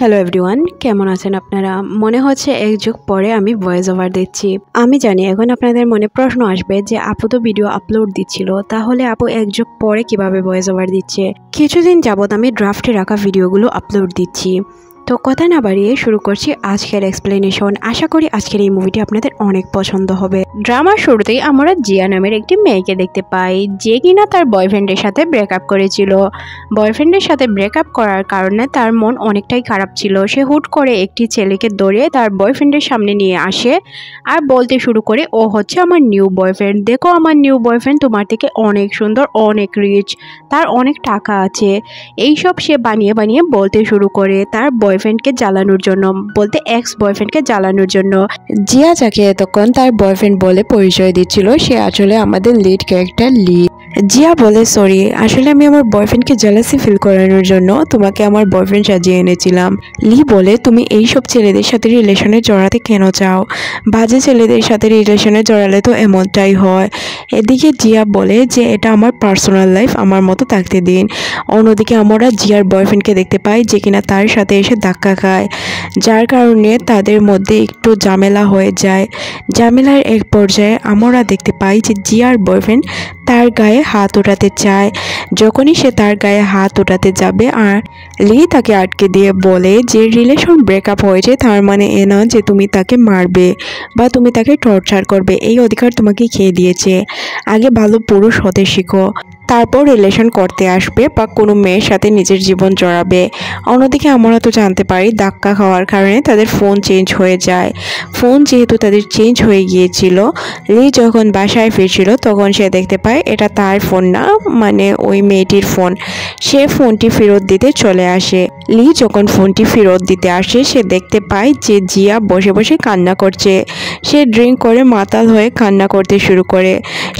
Hello everyone, কেমন আছেন আপনারা? মনে হচ্ছে এক যুগ পরে আমি ভয়েস ওভার দিচ্ছি। আমি জানি এখন আপনাদের মনে প্রশ্ন আসবে যে আপু তো ভিডিও আপলোড দিচ্ছিল, তাহলে আপু এক যুগ পরে কিভাবে ভয়েস ওভার দিচ্ছে? কিছুদিন যাবত আমি ড্রাফটে রাখা ভিডিওগুলো আপলোড দিচ্ছি। তো কথা না বাড়িয়ে শুরু করছি আজকের এক্সপ্লেনেশন। আশা করি আজকের এই মুভিটি আপনাদের অনেক পছন্দ হবে। ড্রামার শুরুতেই আমরা জিয়া নামের একটি মেয়েকে দেখতে পাই, যে কিনা তার বয়ফ্রেন্ডের সাথে ব্রেকআপ করেছিল। বয়ফ্রেন্ডের সাথে ব্রেকআপ করার কারণে তার মন অনেকটাই খারাপ ছিল। সে হুট করে একটি ছেলেকে ধরে তার বয়ফ্রেন্ডের সামনে নিয়ে আসে আর বলতে শুরু করে, ও হচ্ছে আমার নিউ বয়ফ্রেন্ড। দেখো, আমার নিউ বয়ফ্রেন্ড তোমার থেকে অনেক সুন্দর, অনেক রিচ, তার অনেক টাকা আছে। এইসব সে বানিয়ে বানিয়ে বলতে শুরু করে তার বয়ফ্রেন্ডকে জ্বালানোর জন্য, বলতে এক্স বয়ফ্রেন্ডকে জ্বালানোর জন্য। জিয়া যাকে এতক্ষণ তার বয়ফ্রেন্ড বলে পরিচয় দিচ্ছিল, সে আসলে আমাদের লিড ক্যারেক্টার লি। জিয়া বলে, সরি, আসলে আমি আমার বয়ফ্রেন্ডকে জেলাসি ফিল করানোর জন্য তোমাকে আমার বয়ফ্রেন্ড সাজিয়ে এনেছিলাম। লি বলে, তুমি এইসব ছেলেদের সাথে রিলেশনে জড়াতে কেন চাও? বাজে ছেলেদের সাথে রিলেশনে জড়ালে তো এমনটাই হয়। এদিকে জিয়া বলে যে এটা আমার পার্সোনাল লাইফ, আমার মতো থাকতে দিন। অন্যদিকে আমরা জিয়ার বয়ফ্রেন্ডকে দেখতে পাই, যে কিনা তার সাথে এসে ধাক্কা খায়, যার কারণে তাদের মধ্যে একটু ঝামেলা হয়ে যায়। ঝামেলার এক পর্যায়ে আমরা দেখতে পাই যে জিয়ার বয়ফ্রেন্ড তার গায়ে হাত ওঠাতে চায়। যখনই সে তার গায়ে হাত ওঠাতে যাবে আর লি তাকে আটকে দিয়ে বলে যে রিলেশন ব্রেকআপ হয়েছে, তার মানে এ না যে তুমি তাকে মারবে বা তুমি তাকে টর্চার করবে, এই অধিকার তোমাকে খেয়ে দিয়েছে। আগে ভালো পুরুষ হতে শিখো, তারপর রিলেশন করতে আসবে বা কোনো মেয়ের সাথে নিজের জীবন জড়াবে। অন্যদিকে আমরা তো জানতে পারি ধাক্কা খাওয়ার কারণে তাদের ফোন চেঞ্জ হয়ে যায়। ফোন যেহেতু তাদের চেঞ্জ হয়ে গিয়েছিল, লি যখন বাসায় ফিরছিল তখন সে দেখতে পায় এটা তার ফোন না, মানে ওই মেয়েটির ফোন। সে ফোনটি ফেরত দিতে চলে আসে। লি যখন ফোনটি ফেরত দিতে আসে, সে দেখতে পায় যে জিয়া বসে বসে কান্না করছে। সে ড্রিঙ্ক করে মাতাল হয়ে কান্না করতে শুরু করে।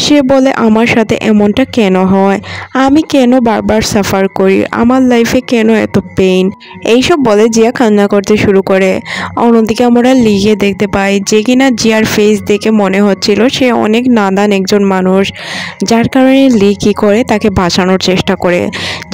সে বলে, আমার সাথে এমনটা কেন হয়? আমি কেন বারবার সাফার করি? আমার লাইফে কেন এত পেইন? এইসব বলে জিয়া কান্না করতে শুরু করে। অন্যদিকে আমরা লিকে দেখতে পাই, যে কিনা জিয়ার ফেস দেখে মনে হচ্ছিল সে অনেক নাদান একজন মানুষ, যার কারণে লি কী করে তাকে বাঁচানোর চেষ্টা করে,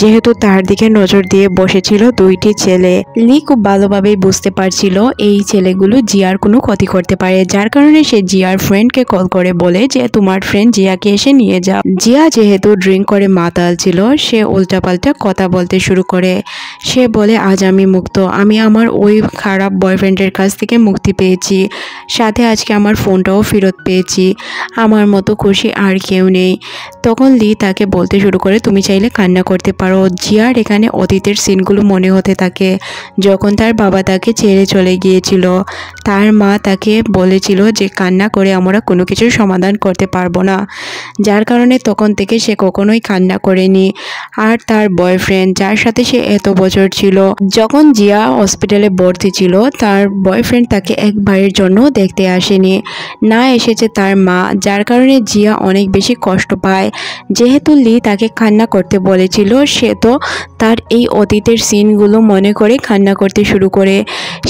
যেহেতু তার দিকে নজর দিয়ে বসেছিল দুইটি ছেলে। লি খুব ভালোভাবেই বুঝতে পারছিল এই ছেলেগুলো জিয়ার কোনো ক্ষতি করতে পারে, যার কারণে সে জিয়ার ফ্রেন্ডকে কল করে বলে যে তোমার ফ্রেন্ড জিয়াকে এসে নিয়ে যাও। জিয়া যেহেতু ড্রিঙ্ক করে মাতাল ছিল, সে উল্টাপাল্টা কথা বলতে শুরু করে। সে বলে, আজ আমি মুক্ত, আমি আমার ওই খারাপ বয়ফ্রেন্ডের কাছ থেকে মুক্তি পেয়েছি, সাথে আজকে আমার ফোনটাও ফেরত পেয়েছি, আমার মতো খুশি আর কেউ নেই। তখন লি তাকে বলতে শুরু করে, তুমি চাইলে কান্না করতে পারো। জিয়ার এখানে অতীতের সিনগুলো মনে হতে থাকে, যখন তার বাবা তাকে ছেড়ে চলে গিয়েছিল। তার মা তাকে বলেছিল যে কান্না করে আমরা কোনো কিছুর সমাধান করতে পারবো না, যার কারণে তখন থেকে সে কখনোই কান্না করেনি। আর তার বয়ফ্রেন্ড, যার সাথে সে এত বছর ছিল, যখন জিয়া হসপিটালে ভর্তি ছিল, তার বয়ফ্রেন্ড তাকে একবারের জন্য দেখতে আসেনি, না এসেছে তার মা, যার কারণে জিয়া অনেক বেশি কষ্ট পায়। যেহেতু লি তাকে কান্না করতে বলেছিল, সে তো তার এই অতীতের সিনগুলো মনে করে কান্না করতে শুরু করে।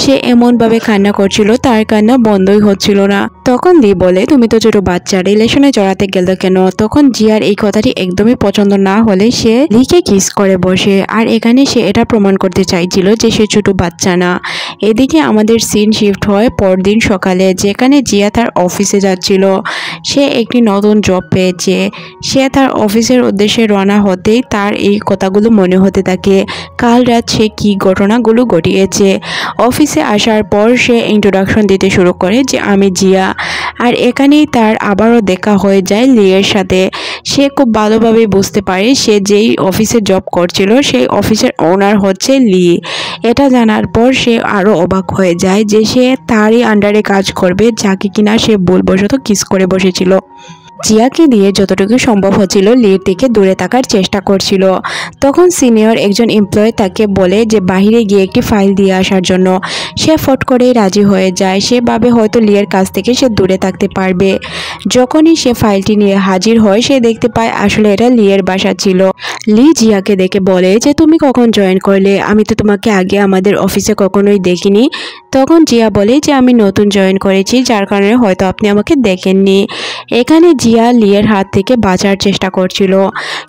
সে এমনভাবে কান্না করছিল, তার কান্না বন্ধই হচ্ছিল না। তখন লি বলে, তুমি তো ছোট বাচ্চা, রিলেশনে জড়াতে গেলে কেন? তখন জিয়ার এই কথাটি একদমই পছন্দ না হলে সে লিকে কিস করে বসে, আর এখানে সে এটা প্রমাণ করতে চাইছিল যে সে ছোট বাচ্চা না। এদিকে আমাদের সিন শিফট হয় পরদিন সকালে, যেখানে জিয়া তার অফিসে যাচ্ছিল। সে একটি নতুন জব পেয়েছে। সে তার অফিসের উদ্দেশ্যে রওনা হতেই তার এই কথাগুলো মনে হতে থাকে, কাল রাত সে কী ঘটনাগুলো ঘটিয়েছে। অফিসে আসার পর সে ইন্ট্রোডাকশন দিতে শুরু করে যে আমি জিয়া, আর এখানেই তার আবারও দেখা হয়ে যায় লিয়ের সাথে। সে খুব ভালোভাবে বুঝতে পারে সে যেই অফিসে জব করছিল সেই অফিসের ওনার হচ্ছে লি। এটা জানার পর সে আরও অবাক হয়ে যায় যে সে তারই আন্ডারে কাজ করবে, যাকে কিনা সে ভুলবশত কিস করে বসেছিল। জিয়াকে দিয়ে যতটুকু সম্ভব হচ্ছিল লির থেকে দূরে থাকার চেষ্টা করছিল। তখন সিনিয়র একজন এমপ্লয়ি তাকে বলে যে বাহিরে গিয়ে একটি ফাইল দিয়ে আসার জন্য। সে ফট করেই রাজি হয়ে যায়। সে ভাবে হয়তো লিয়ের কাছ থেকে সে দূরে থাকতে পারবে। যখনই সে ফাইলটি নিয়ে হাজির হয় সে দেখতে পায় আসলে এটা লিয়ের বাসা ছিল। লি জিয়াকে দেখে বলে যে তুমি কখন জয়েন করলে, আমি তো তোমাকে আগে আমাদের অফিসে কখনোই দেখিনি। তখন জিয়া বলে যে আমি নতুন জয়েন করেছি, যার কারণে হয়তো আপনি আমাকে দেখেননি। এখানে জিয়া লিয়ের হাত থেকে বাঁচার চেষ্টা করছিল,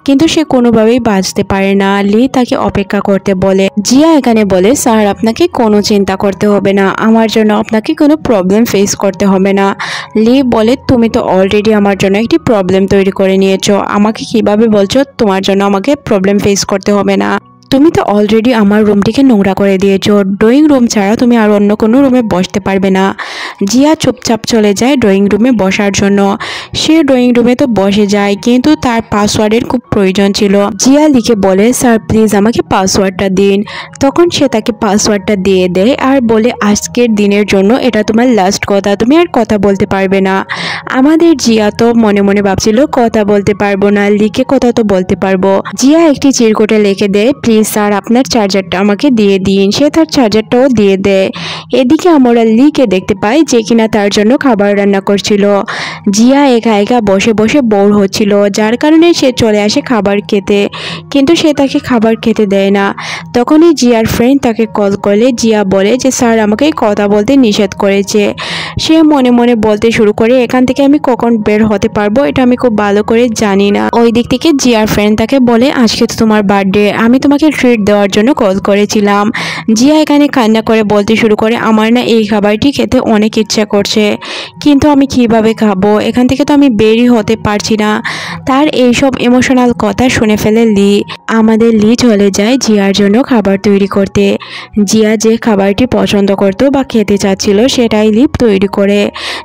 কিন্তু সে কোনোভাবেই বাঁচতে পারে না। লি তাকে অপেক্ষা করতে বলে। জিয়া এখানে বলে স্যার আপনাকে কোনো চিন্তা করতে হবে না, আমার জন্য আপনাকে কোনো প্রবলেম ফেস করতে হবে না। লি বলে তুমি তো অলরেডি আমার জন্য একটি প্রবলেম তৈরি করে নিয়েছো, আমাকে কিভাবে বলছো তোমার জন্য আমাকে প্রবলেম ফেস করতে হবে না? তুমি তো অলরেডি আমার রুমটিকে নোংরা করে দিয়েছো, ড্রয়িং রুম ছাড়া তুমি আর অন্য কোনো রুমে বসতে পারবে না। জিয়া চুপচাপ চলে যায় ড্রয়িং রুমে বসার জন্য। সে ড্রয়িং রুমে তো বসে যায়, কিন্তু তার পাসওয়ার্ডের খুব প্রয়োজন ছিল। জিয়া লিখে বলে স্যার প্লিজ আমাকে পাসওয়ার্ডটা দিন। তখন সে তাকে পাসওয়ার্ডটা দিয়ে দেয় আর বলে আজকের দিনের জন্য এটা তোমার লাস্ট কথা, তুমি আর কথা বলতে পারবে না। আমাদের জিয়া তো মনে মনে ভাবছিল কথা বলতে পারবো না, লিখে কথা তো বলতে পারবো। জিয়া একটি চিরকুটে লিখে দেয় প্লিজ স্যার আপনার চার্জারটা আমাকে দিয়ে দিন। সে তার চার্জারটাও দিয়ে দেয়। এদিকে আমরা লিকে দেখতে পাই যে কিনা তার জন্য খাবার রান্না করছিল। জিয়া একা একা বসে বসে বোর হচ্ছিল, যার কারণে সে চলে আসে খাবার খেতে, কিন্তু সে তাকে খাবার খেতে দেয় না। তখনই জিয়ার ফ্রেন্ড তাকে কল করলে জিয়া বলে যে স্যার আমাকে কথা বলতে নিষেধ করেছে। সে মনে মনে বলতে শুরু করে এখান থেকে আমি কখন বের হতে পারবো এটা আমি খুব ভালো করে জানি না। ওই দিক থেকে জিয়ার ফ্রেন্ড তাকে বলে আজকে তো তোমার বার্থডে, আমি তোমাকে ট্রিট দেওয়ার জন্য কল করেছিলাম। জিয়া এখানে কান্না করে বলতে শুরু করে আমার না এই খাবারটি খেতে অনেক ইচ্ছা করছে, কিন্তু আমি কিভাবে খাবো, এখান থেকে তো আমি বেরই হতে পারছি না। তার এইসব ইমোশনাল কথা শুনে ফেলে লি। আমাদের লি চলে যায় জিয়ার জন্য খাবার তৈরি করতে। জিয়া যে খাবারটি পছন্দ করতো বা খেতে চাচ্ছিল সেটাই লি তৈরি করে।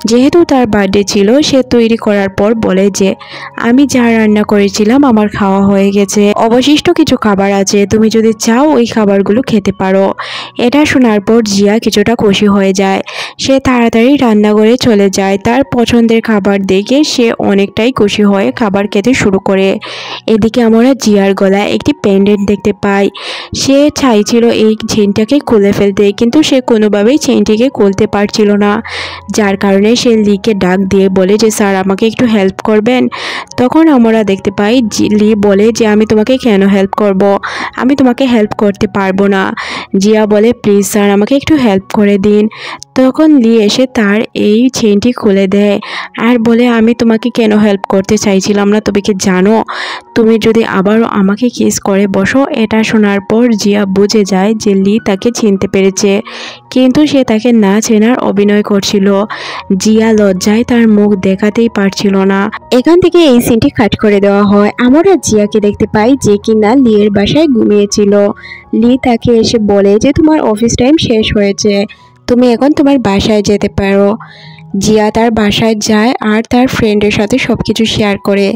যেহেতু তার বার্থডে ছিল সে তৈরি করার পর বলে যে আমি যা রান্না করেছিলাম আমার খাওয়া হয়ে গেছে, অবশিষ্ট কিছু খাবার আছে, তুমি যদি চাও ওই খাবারগুলো খেতে পারো। এটা শোনার পর জিয়া কিছুটা খুশি হয়ে যায়। সে তাড়াতাড়ি রান্নাঘরে চলে যায়। তার পছন্দের খাবার দেখে সে অনেকটাই খুশি হয়ে খাবার খেতে শুরু করে। এদিকে আমরা জিয়ার গলায় একটি পেন্ডেন্ট দেখতে পাই। সে চাইছিল এই চেইনটাকে খুলে ফেলতে, কিন্তু সে কোনোভাবেই চেইনটিকে খুলতে পারছিল না, যার কারণে সে লিকে ডাক দিয়ে বলে যে স্যার আমাকে একটু হেল্প করবেন। তখন আমরা দেখতে পাই লি বলে যে আমি তোমাকে কেন হেল্প করব, আমি তোমাকে হেল্প করতে পারবো না। জিয়া বলে প্লিজ স্যার আমাকে একটু হেল্প করে দিন। তখন লি এসে তার এই চেইনটি খুলে দেয় আর বলে আমি তোমাকে কেন হেল্প করতে চাইছিলাম না, তুমি কি জানো, তুমি যদি আবারও আমাকে কিস করে বসো। এটা শোনার পর জিয়া বুঝে যায় যে লি তাকে চিনতে পেরেছে, কিন্তু সে তাকে না চেনার অভিনয় করছিল। জিয়া লজ্জায় তার মুখ দেখাতেই পারছিল না। এখান থেকে এই সিনটি কাট করে দেওয়া হয়। আমরা জিয়াকে দেখতে পাই যে কিনা লিয়ের বাসায় ঘুমিয়েছিল। লি তাকে এসে বলে যে তোমার অফিস টাইম শেষ হয়েছে, তুমি এখন তোমার বাসায় যেতে পারো। জিয়া তার বাসায় যায় আর তার ফ্রেন্ডের সাথে সবকিছু শেয়ার করে।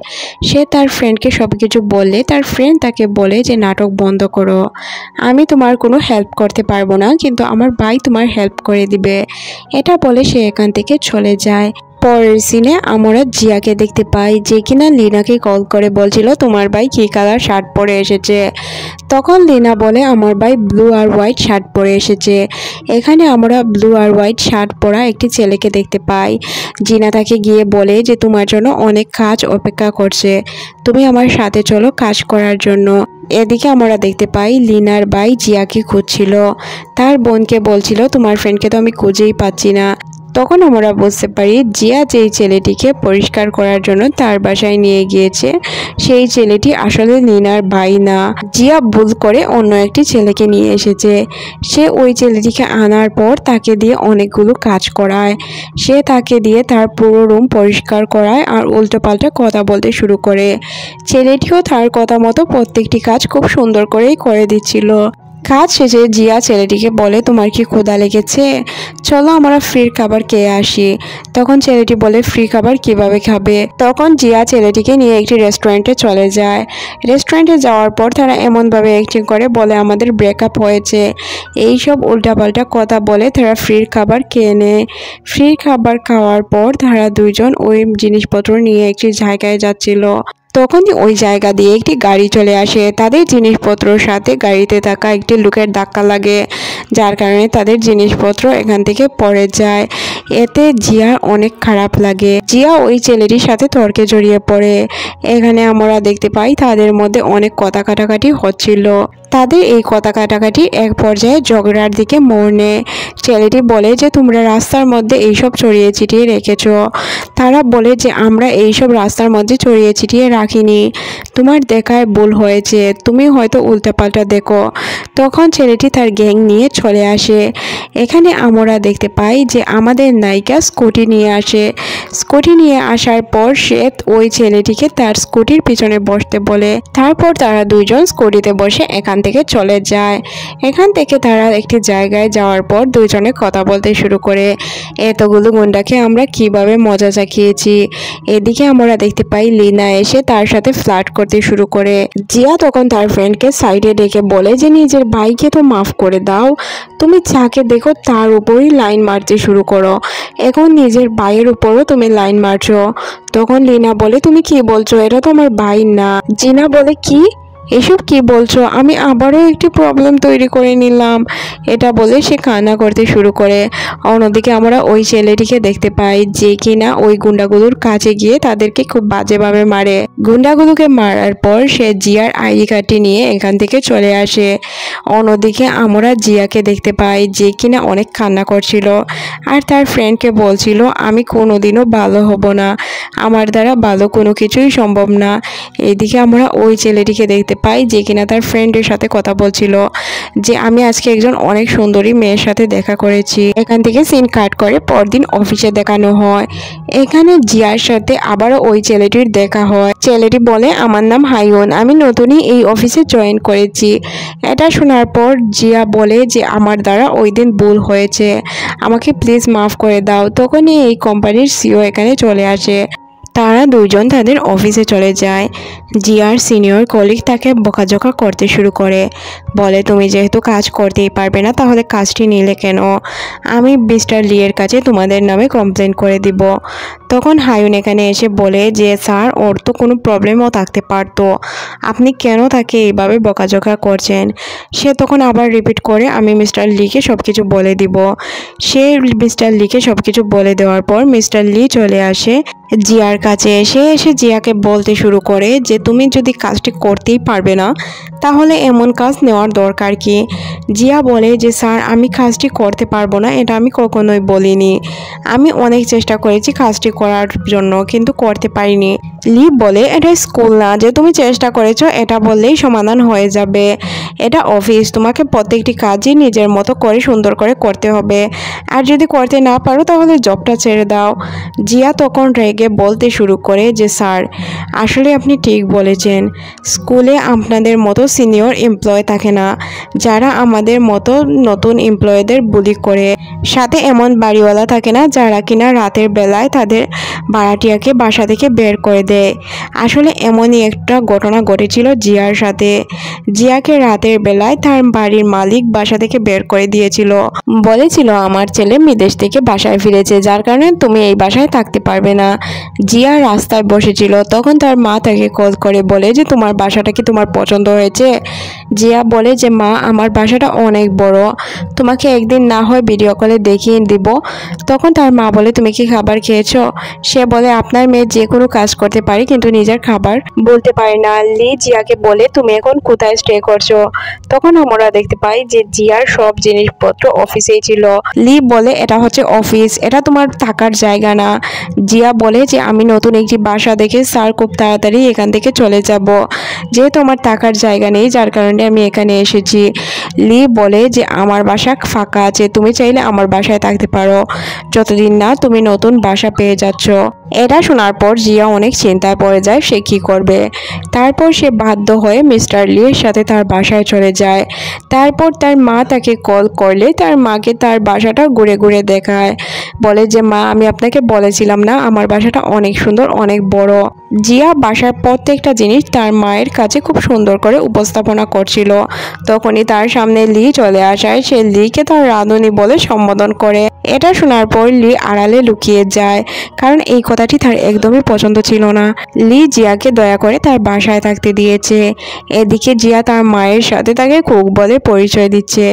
সে তার ফ্রেন্ডকে সবকিছু বললে তার ফ্রেন্ড তাকে বলে যে নাটক বন্ধ করো, আমি তোমার কোনো হেল্প করতে পারবো না, কিন্তু আমার ভাই তোমার হেল্প করে দিবে। এটা বলে সে এখান থেকে চলে যায়। পরের সিনে আমরা জিয়াকে দেখতে পাই যে কিনা লিনাকে কল করে বলছিল তোমার ভাই কী কালার শার্ট পরে এসেছে। তখন লিনা বলে আমার ভাই ব্লু আর হোয়াইট শার্ট পরে এসেছে। এখানে আমরা ব্লু আর হোয়াইট শার্ট পরা একটি ছেলেকে দেখতে পাই। জিনা তাকে গিয়ে বলে যে তোমার জন্য অনেক কাজ অপেক্ষা করছে, তুমি আমার সাথে চলো কাজ করার জন্য। এদিকে আমরা দেখতে পাই লিনার ভাই জিয়াকে খুঁজছিল, তার বোনকে বলছিল তোমার ফ্রেন্ডকে তো আমি খুঁজেই পাচ্ছি না। তখন আমরা বুঝতে পারি জিয়া যেই ছেলেটিকে পরিষ্কার করার জন্য তার বাসায় নিয়ে গিয়েছে সেই ছেলেটি আসলে লিনার ভাই না, জিয়া ভুল করে অন্য একটি ছেলেকে নিয়ে এসেছে। সে ওই ছেলেটিকে আনার পর তাকে দিয়ে অনেকগুলো কাজ করায়। সে তাকে দিয়ে তার পুরো রুম পরিষ্কার করায় আর উল্টোপাল্টা কথা বলতে শুরু করে। ছেলেটিও তার কথা মতো প্রত্যেকটি কাজ খুব সুন্দর করেই করে দিচ্ছিল। কাজ শেষে জিয়া ছেলেটিকে বলে তোমার কি ক্ষুধা লেগেছে, চলো আমরা ফ্রি খাবার খেয়ে আসি। তখন ছেলেটি বলে ফ্রি খাবার কিভাবে খাবে। তখন জিয়া ছেলেটিকে নিয়ে একটি রেস্টুরেন্টে চলে যায়। রেস্টুরেন্টে যাওয়ার পর তারা এমনভাবে অ্যাক্টিং করে বলে আমাদের ব্রেকআপ হয়েছে, এইসব উল্টাপাল্টা কথা বলে তারা ফ্রি খাবার খেয়ে নেয়। ফ্রি খাবার খাওয়ার পর তারা দুইজন ওই জিনিসপত্র নিয়ে একটি জায়গায় যাচ্ছিল। তখনই ওই জায়গা দিয়ে একটি গাড়ি চলে আসে। তাদের জিনিসপত্রের সাথে গাড়িতে থাকা একটি লোকের ধাক্কা লাগে, যার কারণে তাদের জিনিসপত্র এখান থেকে পড়ে যায়। এতে জিয়ার অনেক খারাপ লাগে। জিয়া ওই ছেলেটির সাথে তর্কে জড়িয়ে পড়ে। এখানে আমরা দেখতে পাই তাদের মধ্যে অনেক কথা কাটাকাটি হচ্ছিল। তাদের এই কথা কাটাকাটি এক পর্যায়ে ঝগড়ার দিকে মোড় নেয়। ছেলেটি বলে যে তোমরা রাস্তার মধ্যে এইসব ছড়িয়ে ছিটিয়ে রেখেছো। তারা বলে যে আমরা এইসব রাস্তার মধ্যে ছড়িয়ে ছিটিয়ে রাখিনি, তোমার দেখায় ভুল হয়েছে, তুমি হয়তো উল্টাপাল্টা দেখো। তখন ছেলেটি তার গ্যাং নিয়ে চলে আসে। এখানে আমরা দেখতে পাই যে আমাদের নায়িকা স্কুটি নিয়ে আসে। স্কুটি নিয়ে আসার পর সে ওই ছেলেটিকে তার স্কুটির পিছনে বসতে বলে। তারপর তারা দুইজন স্কুটিতে বসে এখান থেকে চলে যায়। এখান থেকে তারা একটি জায়গায় যাওয়ার পর দুইজনে কথা বলতে শুরু করে, এতগুলো গুন্ডাকে আমরা কিভাবে মজা চাকিয়েছি। এদিকে আমরা দেখতে পাই লিনা এসে তার সাথে ফ্লার্ট করতে শুরু করে। জিয়া তখন তার ফ্রেন্ডকে সাইডে ডেকে বলে যে নিজের ভাইকে তো মাফ করে দাও, তুমি যাকে দেখো তার উপরই লাইন মারতে শুরু করো, এখন নিজের ভাইয়ের উপরও তুমি লাইন মারছো। তখন লিনা বলে তুমি কি বলছো, এটা তো আমার ভাই না। জিনা বলে কি, এসব কি বলছো, আমি আবারও একটি প্রবলেম তৈরি করে নিলাম। এটা বলে সে কান্না করতে শুরু করে। অন্যদিকে আমরা ওই ছেলেটিকে দেখতে পাই যে কিনা ওই গুন্ডাগুলোর কাছে গিয়ে তাদেরকে খুব বাজেভাবে মারে। গুন্ডাগুলোকে মারার পর সে জিয়ার আইডি কার্ডটি নিয়ে এখান থেকে চলে আসে। অন্যদিকে আমরা জিয়াকে দেখতে পাই যে কিনা অনেক কান্না করছিল আর তার ফ্রেন্ডকে বলছিল আমি কোনোদিনও ভালো হব না, আমার দ্বারা ভালো কোনো কিছুই সম্ভব না। এইদিকে আমরা ওই ছেলেটিকে দেখতে পাই যে কিনা তার ফ্রেন্ডের সাথে কথা বলছিল যে আমি আজকে একজন অনেক সুন্দরী মেয়ের সাথে দেখা করেছি। এখান থেকে সিন কাট করে পরদিন অফিসে দেখানো হয়। এখানে জিয়ার সাথে আবারও ওই ছেলেটির দেখা হয়। ছেলেটি বলে আমার নাম হাইউন, আমি নতুনই এই অফিসে জয়েন করেছি। এটা শোনার পর জিয়া বলে যে আমার দ্বারা ওই দিন ভুল হয়েছে, আমাকে প্লিজ মাফ করে দাও। তখনই এই কোম্পানির সিও এখানে চলে আসে। তারা দুইজন তাদের অফিসে চলে যায়। জিয়ার সিনিয়র কলিগ তাকে বকাঝকা করতে শুরু করে, বলে তুমি যেহেতু কাজ করতেই পারবে না তাহলে কাজটি নিলে কেন, আমি মিস্টার লিয়ের কাছে তোমাদের নামে কমপ্লেন করে দিব। তখন হায়ুন এখানে এসে বলে যে স্যার ওর তো কোনো প্রবলেমও থাকতে পারতো, আপনি কেন তাকে এইভাবে বকাঝকা করছেন। সে তখন আবার রিপিট করে আমি মিস্টার লিকে সব কিছু বলে দিব। সে মিস্টার লিকে সব কিছু বলে দেওয়ার পর মিস্টার লি চলে আসে জিয়ার কাছে। এসে জিয়াকে বলতে শুরু করে যে তুমি যদি কাজটি করতেই পারবে না তাহলে এমন কাজ নেওয়ার দরকার কি। জিয়া বলে যে স্যার আমি কাজটি করতে পারবো না, এটা আমি কখনোই বলিনি, আমি অনেক চেষ্টা করেছি কাজটি করার জন্য কিন্তু করতে পারিনি। লি বলে এটা স্কুল না যে তুমি চেষ্টা করেছো এটা বললেই সমাধান হয়ে যাবে, এটা অফিস, তোমাকে প্রত্যেকটি কাজই নিজের মতো করে সুন্দর করে করতে হবে, আর যদি করতে না পারো তাহলে জবটা ছেড়ে দাও। জিয়া তখন রেগে বলতে শুরু করে যে স্যার আসলে আপনি ঠিক বলেছেন, স্কুলে আপনাদের মতো সিনিয়র এমপ্লয় থাকে না যারা আমাদের মতো নতুন এমপ্লয়ীদের বুলি করে, সাথে এমন বাড়িওয়ালা থাকে না যারা কিনা রাতের বেলায় তাদের ভাড়াটিয়াকে বাসা থেকে বের করে দেয়। আসলে এমনই একটা ঘটনা ঘটেছিল জিয়ার সাথে। জিয়াকে রাতের বেলায় তার বাড়ির মালিক বাসা থেকে বের করে দিয়েছিল, বলেছিল আমার ছেলে বিদেশ থেকে বাসায় ফিরেছে যার কারণে তুমি এই বাসায় থাকতে পারবে না। জিয়া রাস্তায় বসেছিল, তখন তার মা তাকে কল করে বলে যে তোমার বাসাটা কি তোমার পছন্দ হয়েছে। জিয়া বলে যে মা আমার বাসাটা অনেক বড়, তোমাকে একদিন না হয় ভিডিও কলে দেখিয়ে দিব। তখন তার মা বলে তুমি কি খাবার খেয়েছো। সে বলে আপনার মেয়ে যে কোনো কাজ করতে পারে কিন্তু নিজের খাবার বলতে পারে না। লি জিয়াকে বলে তুমি এখন কোথায় স্টে করছো। তখন আমরা দেখতে পাই যে জিয়ার সব জিনিসপত্র অফিসেই ছিল। লি বলে এটা হচ্ছে অফিস, এটা তোমার থাকার জায়গা না। জিয়া বলে যে আমি নতুন একটি বাসা দেখে স্যার খুব তাড়াতাড়ি এখান থেকে চলে যাব, যেহেতু আমার থাকার জায়গা নেই যার কারণে আমি এখানে এসেছি। লি বলে যে আমার বাসা ফাঁকা আছে, তুমি চাইলে আমার বাসায় থাকতে পারো যতদিন না তুমি নতুন বাসা পেয়ে যাচ্ছ। এটা শোনার পর জিয়া অনেক চিন্তায় পড়ে যায় সে কি করবে। তারপর সে বাধ্য হয়ে মিস্টার লির সাথে তার বাসায় চলে যায়। তারপর তার মা তাকে কল করলে তার মাকে তার বাসাটা ঘুরে ঘুরে দেখায়, বলে যে মা আমি আপনাকে বলেছিলাম না আমার বাসা বাসাটা অনেক সুন্দর, অনেক বড়। জিয়া বাসার প্রত্যেকটা জিনিস তার মায়ের কাছে খুব সুন্দর করে উপস্থাপনা করছিল। তখনই তার সামনে লি চলে আসায় সে লিকে তার রাঁধুনি বলে সম্বোধন করে। এটা শোনার পর লি আড়ালে লুকিয়ে যায়, কারণ এই কথাটি তার একদমই পছন্দ ছিল না। লি জিয়াকে দয়া করে তার বাসায় থাকতে দিয়েছে। এদিকে জিয়া তার মায়ের সাথে তাকে কুক বলে পরিচয় দিচ্ছে,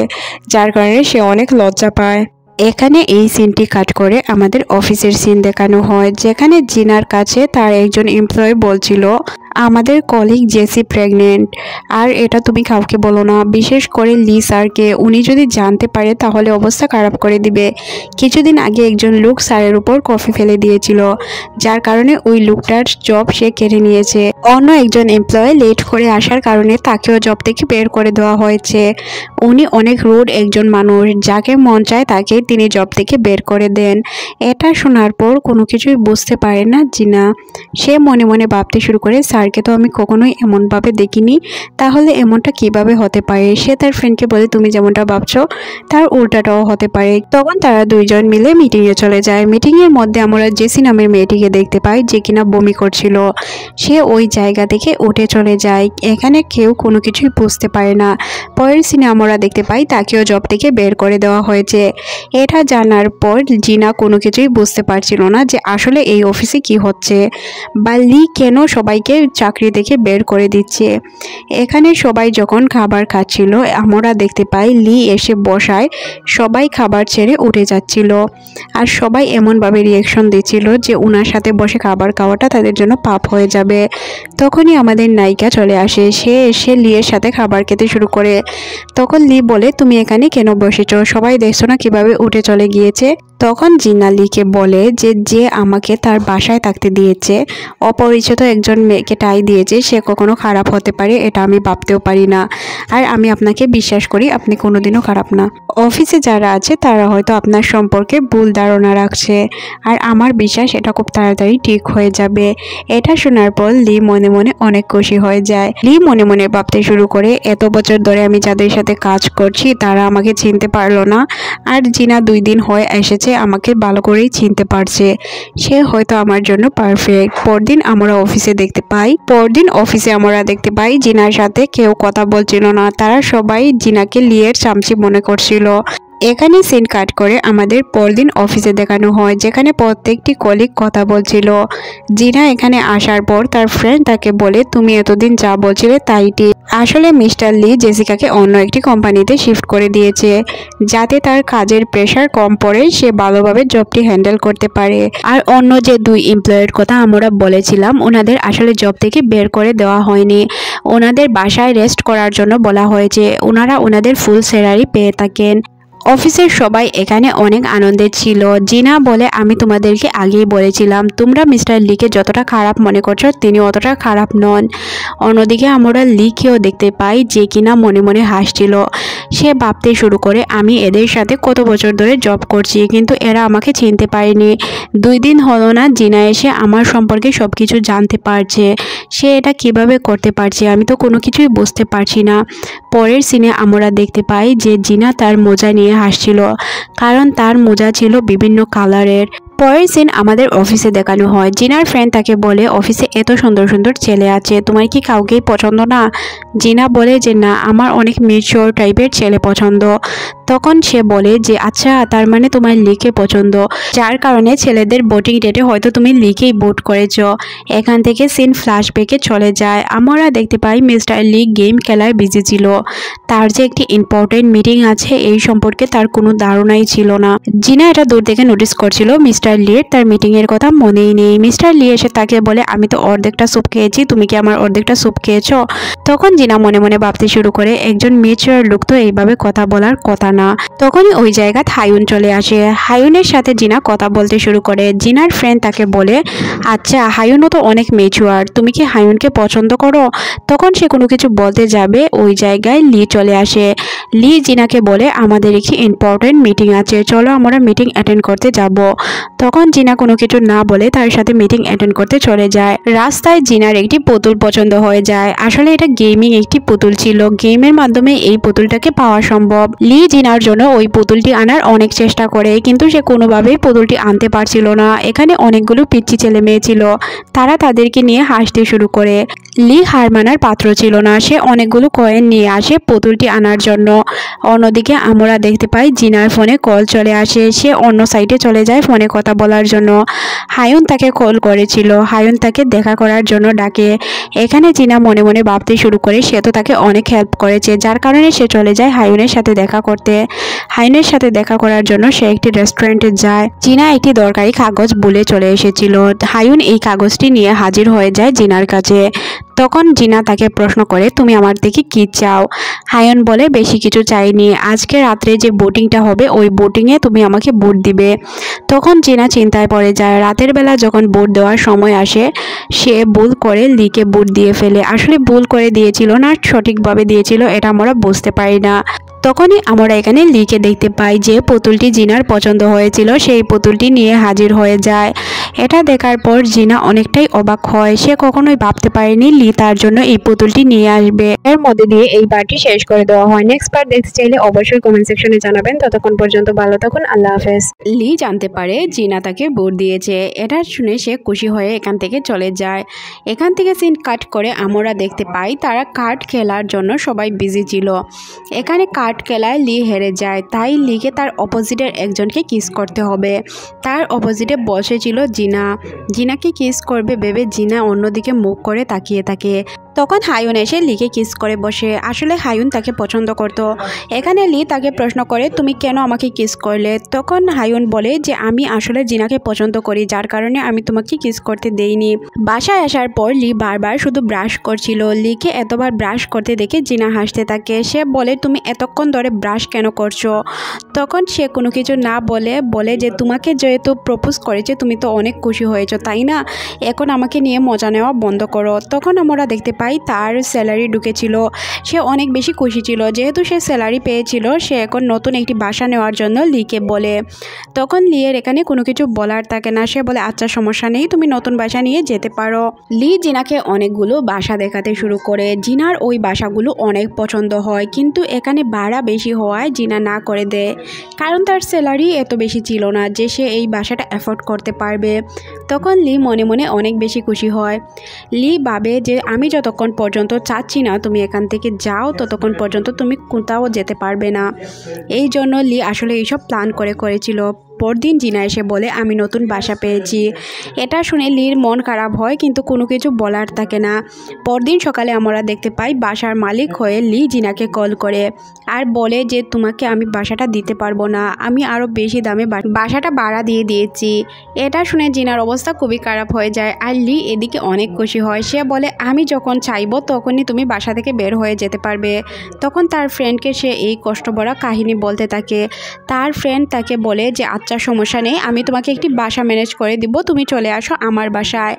যার কারণে সে অনেক লজ্জা পায়। এখানে এই সিনটি কাট করে আমাদের অফিসের সিন দেখানো হয়, যেখানে জিনার কাছে তার একজন এমপ্লয়ি বলছিল আমাদের কলিগ জেসি প্রেগনেন্ট, আর এটা তুমি কাউকে বলো না, বিশেষ করে লি স্যারকে। উনি যদি জানতে পারে তাহলে অবস্থা খারাপ করে দিবে। কিছুদিন আগে একজন লোক স্যারের উপর কফি ফেলে দিয়েছিল, যার কারণে ওই লোকটার জব সে কেড়ে নিয়েছে। অন্য একজন এমপ্লয়ি লেট করে আসার কারণে তাকেও জব থেকে বের করে দেওয়া হয়েছে। উনি অনেক রুড একজন মানুষ, যাকে মন চায় তাকে তিনি জব থেকে বের করে দেন। এটা শোনার পর কোনো কিছুই বুঝতে পারে না জিনা। সে মনে মনে ভাবতে শুরু করে, স্যারকে তো আমি কখনোই এমনভাবে দেখিনি, তাহলে এমনটা কিভাবে হতে পারে। সে তার ফ্রেন্ডকে বলে তুমি যেমনটা ভাবছো তার উল্টাটাও হতে পারে। তখন তারা দুইজন মিলে মিটিংয়ে চলে যায়। মিটিংয়ের মধ্যে আমরা জেসি নামের মেয়েটিকে দেখতে পাই, যে কিনা বমি করছিল। সে ওই জায়গা থেকে উঠে চলে যায়। এখানে কেউ কোনো কিছুই বুঝতে পারে না। পরের সিনে আমরা দেখতে পাই তাকেও জব থেকে বের করে দেওয়া হয়েছে। এটা জানার পর জিনা কোনো কিছুই বুঝতে পারছিল না যে আসলে এই অফিসে কি হচ্ছে, বা লি কেন সবাইকে চাকরি থেকে বের করে দিচ্ছে। এখানে সবাই যখন খাবার খাচ্ছিল আমরা দেখতে পাই লি এসে বসায় সবাই খাবার ছেড়ে উঠে যাচ্ছিল, আর সবাই এমনভাবে রিয়াকশন দিচ্ছিল যে ওনার সাথে বসে খাবার খাওয়াটা তাদের জন্য পাপ হয়ে যাবে। তখনই আমাদের নায়িকা চলে আসে। সে এসে লিয়ের সাথে খাবার খেতে শুরু করে। তখন লি বলে তুমি এখানে কেন বসেছো, সবাই দেখছো না কিভাবে উঠে চলে গিয়েছে। তখন জিনা লিকে বলে যে আমাকে তার বাসায় থাকতে দিয়েছে, অপরিচিত একজন মেয়েকে টাই দিয়েছে, সে কখনো খারাপ হতে পারে এটা আমি ভাবতেও পারি না। আর আমি আপনাকে বিশ্বাস করি, আপনি কোনোদিনও খারাপ না। অফিসে যারা আছে তারা হয়তো আপনার সম্পর্কে ভুল ধারণা রাখছে, আর আমার বিশ্বাস এটা খুব তাড়াতাড়ি ঠিক হয়ে যাবে। এটা শোনার পর লি মনে মনে অনেক খুশি হয়ে যায়। লি মনে মনে ভাবতে শুরু করে এত বছর ধরে আমি যাদের সাথে কাজ করছি তারা আমাকে চিনতে পারলো না, আর জিনা 2 দিন হয়ে এসেছে আমাকে ভালো করেই চিনতে পারছে। সে হয়তো আমার জন্য পারফেক্ট। পরদিন আমরা অফিসে দেখতে পাই জিনার সাথে কেউ কথা বলছিল না। তারা সবাই জিনাকে লিয়ের চামচি মনে করছিল। এখানে সিন কাট করে আমাদের পরদিন অফিসে দেখানো হয়, যেখানে প্রত্যেকটি কলিগ কথা বলছিল। জিনা এখানে আসার পর তার ফ্রেন্ড তাকে বলে তুমি এতদিন যা বলছিলে তাই ঠিক। আসলে মিস্টার লি জেসিকাকে অন্য একটি কোম্পানিতে শিফট করে দিয়েছে, যাতে তার কাজের প্রেশার কম পড়ে, সে ভালোভাবে জবটি হ্যান্ডেল করতে পারে। আর অন্য যে 2 এমপ্লয়ের কথা আমরা বলেছিলাম ওনাদের আসলে জব থেকে বের করে দেওয়া হয়নি, ওনাদের বাসায় রেস্ট করার জন্য বলা হয়েছে। ওনারা ওনাদের ফুল স্যালারি পেয়ে থাকেন। অফিসের সবাই এখানে অনেক আনন্দের ছিল। জিনা বলে আমি তোমাদেরকে আগেই বলেছিলাম তোমরা মিস্টার লিকে যতটা খারাপ মনে করছো তিনি অতটা খারাপ নন। অন্যদিকে আমরা লিকেও দেখতে পাই যে কিনা মনে মনে হাসছিল। সে ভাবতে শুরু করে আমি এদের সাথে কত বছর ধরে জব করছি, কিন্তু এরা আমাকে চিনতে পারেনি। 2 দিন হলো না জিনা এসে আমার সম্পর্কে সব কিছু জানতে পারছে। সে এটা কিভাবে করতে পারছে আমি তো কোনো কিছুই বুঝতে পারছি না। পরের সিনে আমরা দেখতে পাই যে জিনা তার মোজা নিয়ে হাসছিল, কারণ তার মোজা ছিল বিভিন্ন কালারের। পরের সিন আমাদের অফিসে দেখানো হয়। জিনার ফ্রেন্ড তাকে বলে অফিসে এত সুন্দর সুন্দর ছেলে আছে, তোমার কি কাউকেই পছন্দ না? জিনা বলে যে না, আমার অনেক ম্যাচিওর টাইপের ছেলে পছন্দ। তখন সে বলে যে আচ্ছা, তার মানে তোমার লিকে পছন্দ, যার কারণে ছেলেদের ভোটিং ডেটে হয়তো তুমি লিকেই ভোট করেছ। এখান থেকে সিন ফ্ল্যাশব্যাকে চলে যায়। আমরা দেখতে পাই মিস্টার লি গেম খেলায় বিজি ছিল। তার যে একটি ইম্পর্টেন্ট মিটিং আছে এই সম্পর্কে তার কোনো ধারণাই ছিল না। জিনা এটা দূর থেকে নোটিস করছিল মিস্টার লির তার মিটিং এর কথা মনেই নেই। মিস্টার লি এসে তাকে বলে আমি তো অর্ধেকটা স্যুপ খেয়েছি, তুমি কি আমার অর্ধেকটা স্যুপ খেয়েছো? তখন জিনা মনে মনে ভাবতে শুরু করে একজন ম্যাচিওর লোক তো এইভাবে কথা বলার কথা না। তখনই ওই জায়গায় হায়ুন চলে আসে। হায়ুনের সাথে জিনা কথা বলতে শুরু করে। জিনার ফ্রেন্ড তাকে বলে আচ্ছা, হায়ুনও তো অনেক ম্যাচিওর, তুমি কি হায়ুনকে পছন্দ করো? তখন সে কোনো কিছু বলতে যাবে ওই জায়গায় লি চলে আসে। লি জিনাকে বলে আমাদের একটি ইম্পর্টেন্ট মিটিং আছে, চলো আমরা মিটিং অ্যাটেন্ড করতে যাব। তখন জিনা কোনো কিছু না বলে তার সাথে মিটিং অ্যাটেন্ড করতে চলে যায়। রাস্তায় জিনার একটি পুতুল পছন্দ হয়ে যায়। আসলে এটা গেমিং একটি পুতুল ছিল, গেমের মাধ্যমে এই পুতুলটাকে পাওয়া সম্ভব। লি জিনা জিনার জন্য ওই পুতুলটি আনার অনেক চেষ্টা করে, কিন্তু সে কোনোভাবেই পুতুলটি আনতে পারছিল না। এখানে অনেকগুলো পিচ্চি ছেলে মেয়ে ছিল, তারা তাদেরকে নিয়ে হাসতে শুরু করে। লি হার মানার পাত্র ছিল না, সে অনেকগুলো কয়েন নিয়ে আসে পুতুলটি আনার জন্য। অন্যদিকে আমরা দেখতে পাই জিনার ফোনে কল চলে আসে, সে অন্য সাইডে চলে যায় ফোনে কথা বলার জন্য। হায়ুন তাকে কল করেছিল, হায়ুন তাকে দেখা করার জন্য ডাকে। এখানে জিনা মনে মনে ভাবতে শুরু করে সে তো তাকে অনেক হেল্প করেছে, যার কারণে সে চলে যায় হায়ুনের সাথে দেখা করতে। হায়ুনের সাথে দেখা করার জন্য সে একটি রেস্টুরেন্টে যায়। জিনা একটি দরকারি কাগজ বলে চলে এসেছিল। হায়ুন এই কাগজটি নিয়ে হাজির হয়ে যায় জিনার কাছে। তখন জিনা তাকে প্রশ্ন করে, তুমি আমার থেকে কি চাও? হায়ুন বলে, বেশি কিছু চাইনি, আজকে রাত্রে যে বোটিংটা হবে ওই বোটিংয়ে তুমি আমাকে ভোট দিবে। তখন জিনা চিন্তায় পড়ে যায়। রাতের বেলা যখন ভোট দেওয়ার সময় আসে, সে ভুল করে লিকে ভোট দিয়ে ফেলে। আসলে ভুল করে দিয়েছিল না সঠিকভাবে দিয়েছিল এটা আমরা বুঝতে পারি না। তখনই আমরা এখানে লিকে দেখতে পাই যে পুতুলটি জিনার পছন্দ হয়েছিল, সেই পুতুলটি নিয়ে হাজির হয়ে যায়। এটা দেখার পর জিনা অনেকটাই অবাক হয়, সে কখনোই ভাবতে পারেনি লি তার জন্য এই পুতুলটি নিয়ে আসবে। এর মধ্যে দিয়ে এই পার্টটি শেষ করে দেওয়া হয়। নেক্সট পার্ট দেখতে চাইলে অবশ্যই কমেন্ট সেকশনে জানাবেন। ততক্ষণ পর্যন্ত ভালো থাকুন, আল্লাহ হাফেজ। লি জানতে পারে জিনা তাকে ভোট দিয়েছে, এটা শুনে সে খুশি হয়ে এখান থেকে চলে যায়। এখান থেকে সিন কাট করে আমরা দেখতে পাই তারা কার্ড খেলার জন্য সবাই বিজি ছিল। এখানে কার্ড খেলায় লি হেরে যায়, তাই লিকে তার অপোজিটের একজনকে কিস করতে হবে। তার অপোজিটে বসেছিল জিনা। জিনাকে কিস করবে ভেবে জিনা অন্যদিকে মুখ করে তাকিয়ে থাকে। তখন হায়ুন এসে লিকে কিস করে বসে। আসলে হায়ুন তাকে পছন্দ করত। এখানে লি তাকে প্রশ্ন করে, তুমি কেন আমাকে কিস করলে? তখন হায়ুন বলে যে আমি আসলে জিনাকে পছন্দ করি, যার কারণে আমি তোমাকে কিস করতে দেইনি। বাসায় আসার পর লি বারবার শুধু ব্রাশ করছিল। লিকে এতবার ব্রাশ করতে দেখে জিনা হাসতে থাকে। সে বলে, তুমি এতক্ষণ ধরে ব্রাশ কেন করছো? তখন সে কোনো কিছু না বলে যে তোমাকে যেহেতু প্রপোজ করেছে তুমি তো অনেক খুশি হয়েছো তাই না, এখন আমাকে নিয়ে মজা নেওয়া বন্ধ করো। তখন আমরা দেখতে পাই তার স্যালারি ঢুকেছিল, সে অনেক বেশি খুশি ছিল। যেহেতু সে স্যালারি পেয়েছিল, সে এখন নতুন একটি বাসা নেওয়ার জন্য লিকে বলে। তখন লিয়ের এখানে কোনো কিছু বলার থাকে না, সে বলে আচ্ছা সমস্যা নেই, তুমি নতুন বাসা নিয়ে যেতে পারো। লি জিনাকে অনেকগুলো বাসা দেখাতে শুরু করে। জিনার ওই বাসাগুলো অনেক পছন্দ হয়, কিন্তু এখানে ভাড়া বেশি হওয়ায় জিনা না করে দেয়, কারণ তার স্যালারি এত বেশি ছিল না যে সে এই বাসাটা অ্যাফোর্ড করতে পারবে। তখন লি মনে মনে অনেক বেশি খুশি হয়। লি ভাবে যে আমি যতক্ষণ পর্যন্ত চাচ্ছি না তুমি এখান থেকে যাও, ততক্ষণ পর্যন্ত তুমি কোথাও যেতে পারবে না। এই জন্য লি আসলে এইসব প্ল্যান করেছিল। পরদিন জিনা এসে বলে, আমি নতুন বাসা পেয়েছি। এটা শুনে লির মন খারাপ হয়, কিন্তু কোনো কিছু বলার থাকে না। পরদিন সকালে আমরা দেখতে পাই বাসার মালিক হয়ে লি জিনাকে কল করে আর বলে যে তোমাকে আমি বাসাটা দিতে পারবো না, আমি আরও বেশি দামে বাসাটা ভাড়া দিয়ে দিয়েছি। এটা শুনে জিনার অবস্থা খুবই খারাপ হয়ে যায়, আর লি এদিকে অনেক খুশি হয়। সে বলে, আমি যখন চাইবো তখনই তুমি বাসা থেকে বের হয়ে যেতে পারবে। তখন তার ফ্রেন্ডকে সে এই কষ্টভরা কাহিনী বলতে থাকে। তার ফ্রেন্ড তাকে বলে যে আচ্ছা সমস্যা নেই, আমি তোমাকে একটি বাসা ম্যানেজ করে দিব, তুমি চলে আসো আমার বাসায়,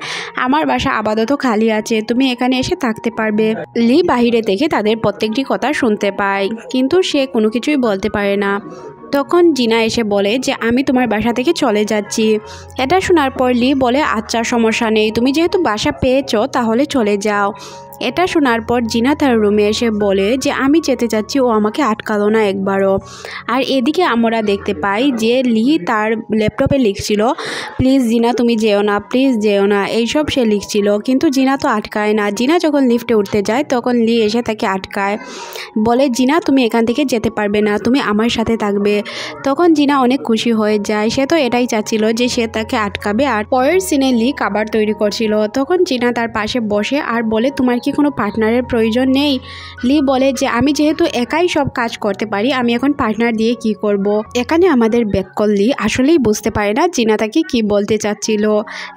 আমার বাসা আপাতত খালি আছে, তুমি এখানে এসে থাকতে পারবে। লি বাহিরে থেকে তাদের প্রত্যেকটি কথা শুনতে পায়, কিন্তু সে কোনো কিছুই বলতে পারে না। তখন জিনা এসে বলে যে আমি তোমার বাসা থেকে চলে যাচ্ছি। এটা শোনার পর লি বলে আচ্ছা সমস্যা নেই, তুমি যেহেতু বাসা পেয়েছো তাহলে চলে যাও। এটা শোনার পর জিনা তার রুমে এসে বলে যে আমি যেতে চাচ্ছি, ও আমাকে আটকালো না একবারও। আর এদিকে আমরা দেখতে পাই যে লি তার ল্যাপটপে লিখছিল, প্লিজ জিনা তুমি যেও না, প্লিজ যেও না, এইসব সে লিখছিল, কিন্তু জিনা তো আটকায় না। জিনা যখন লিফটে উঠতে যায় তখন লি এসে তাকে আটকায়, বলে জিনা তুমি এখান থেকে যেতে পারবে না, তুমি আমার সাথে থাকবে। তখন জিনা অনেক খুশি হয়ে যায়, সে তো এটাই চাচ্ছিল যে সে তাকে আটকাবে। আর পরের সিনে লি খাবার তৈরি করছিল। তখন জিনা তার পাশে বসে আর বলে, তোমার কি কোনো পার্টনারের প্রয়োজন নেই? লি বলে যে আমি যেহেতু একাই সব কাজ করতে পারি, আমি এখন পার্টনার দিয়ে কি করব। এখানে আমাদের ব্যাককল লি আসলেই বুঝতে পারে না জিনা তাকে কি বলতে চাচ্ছিল।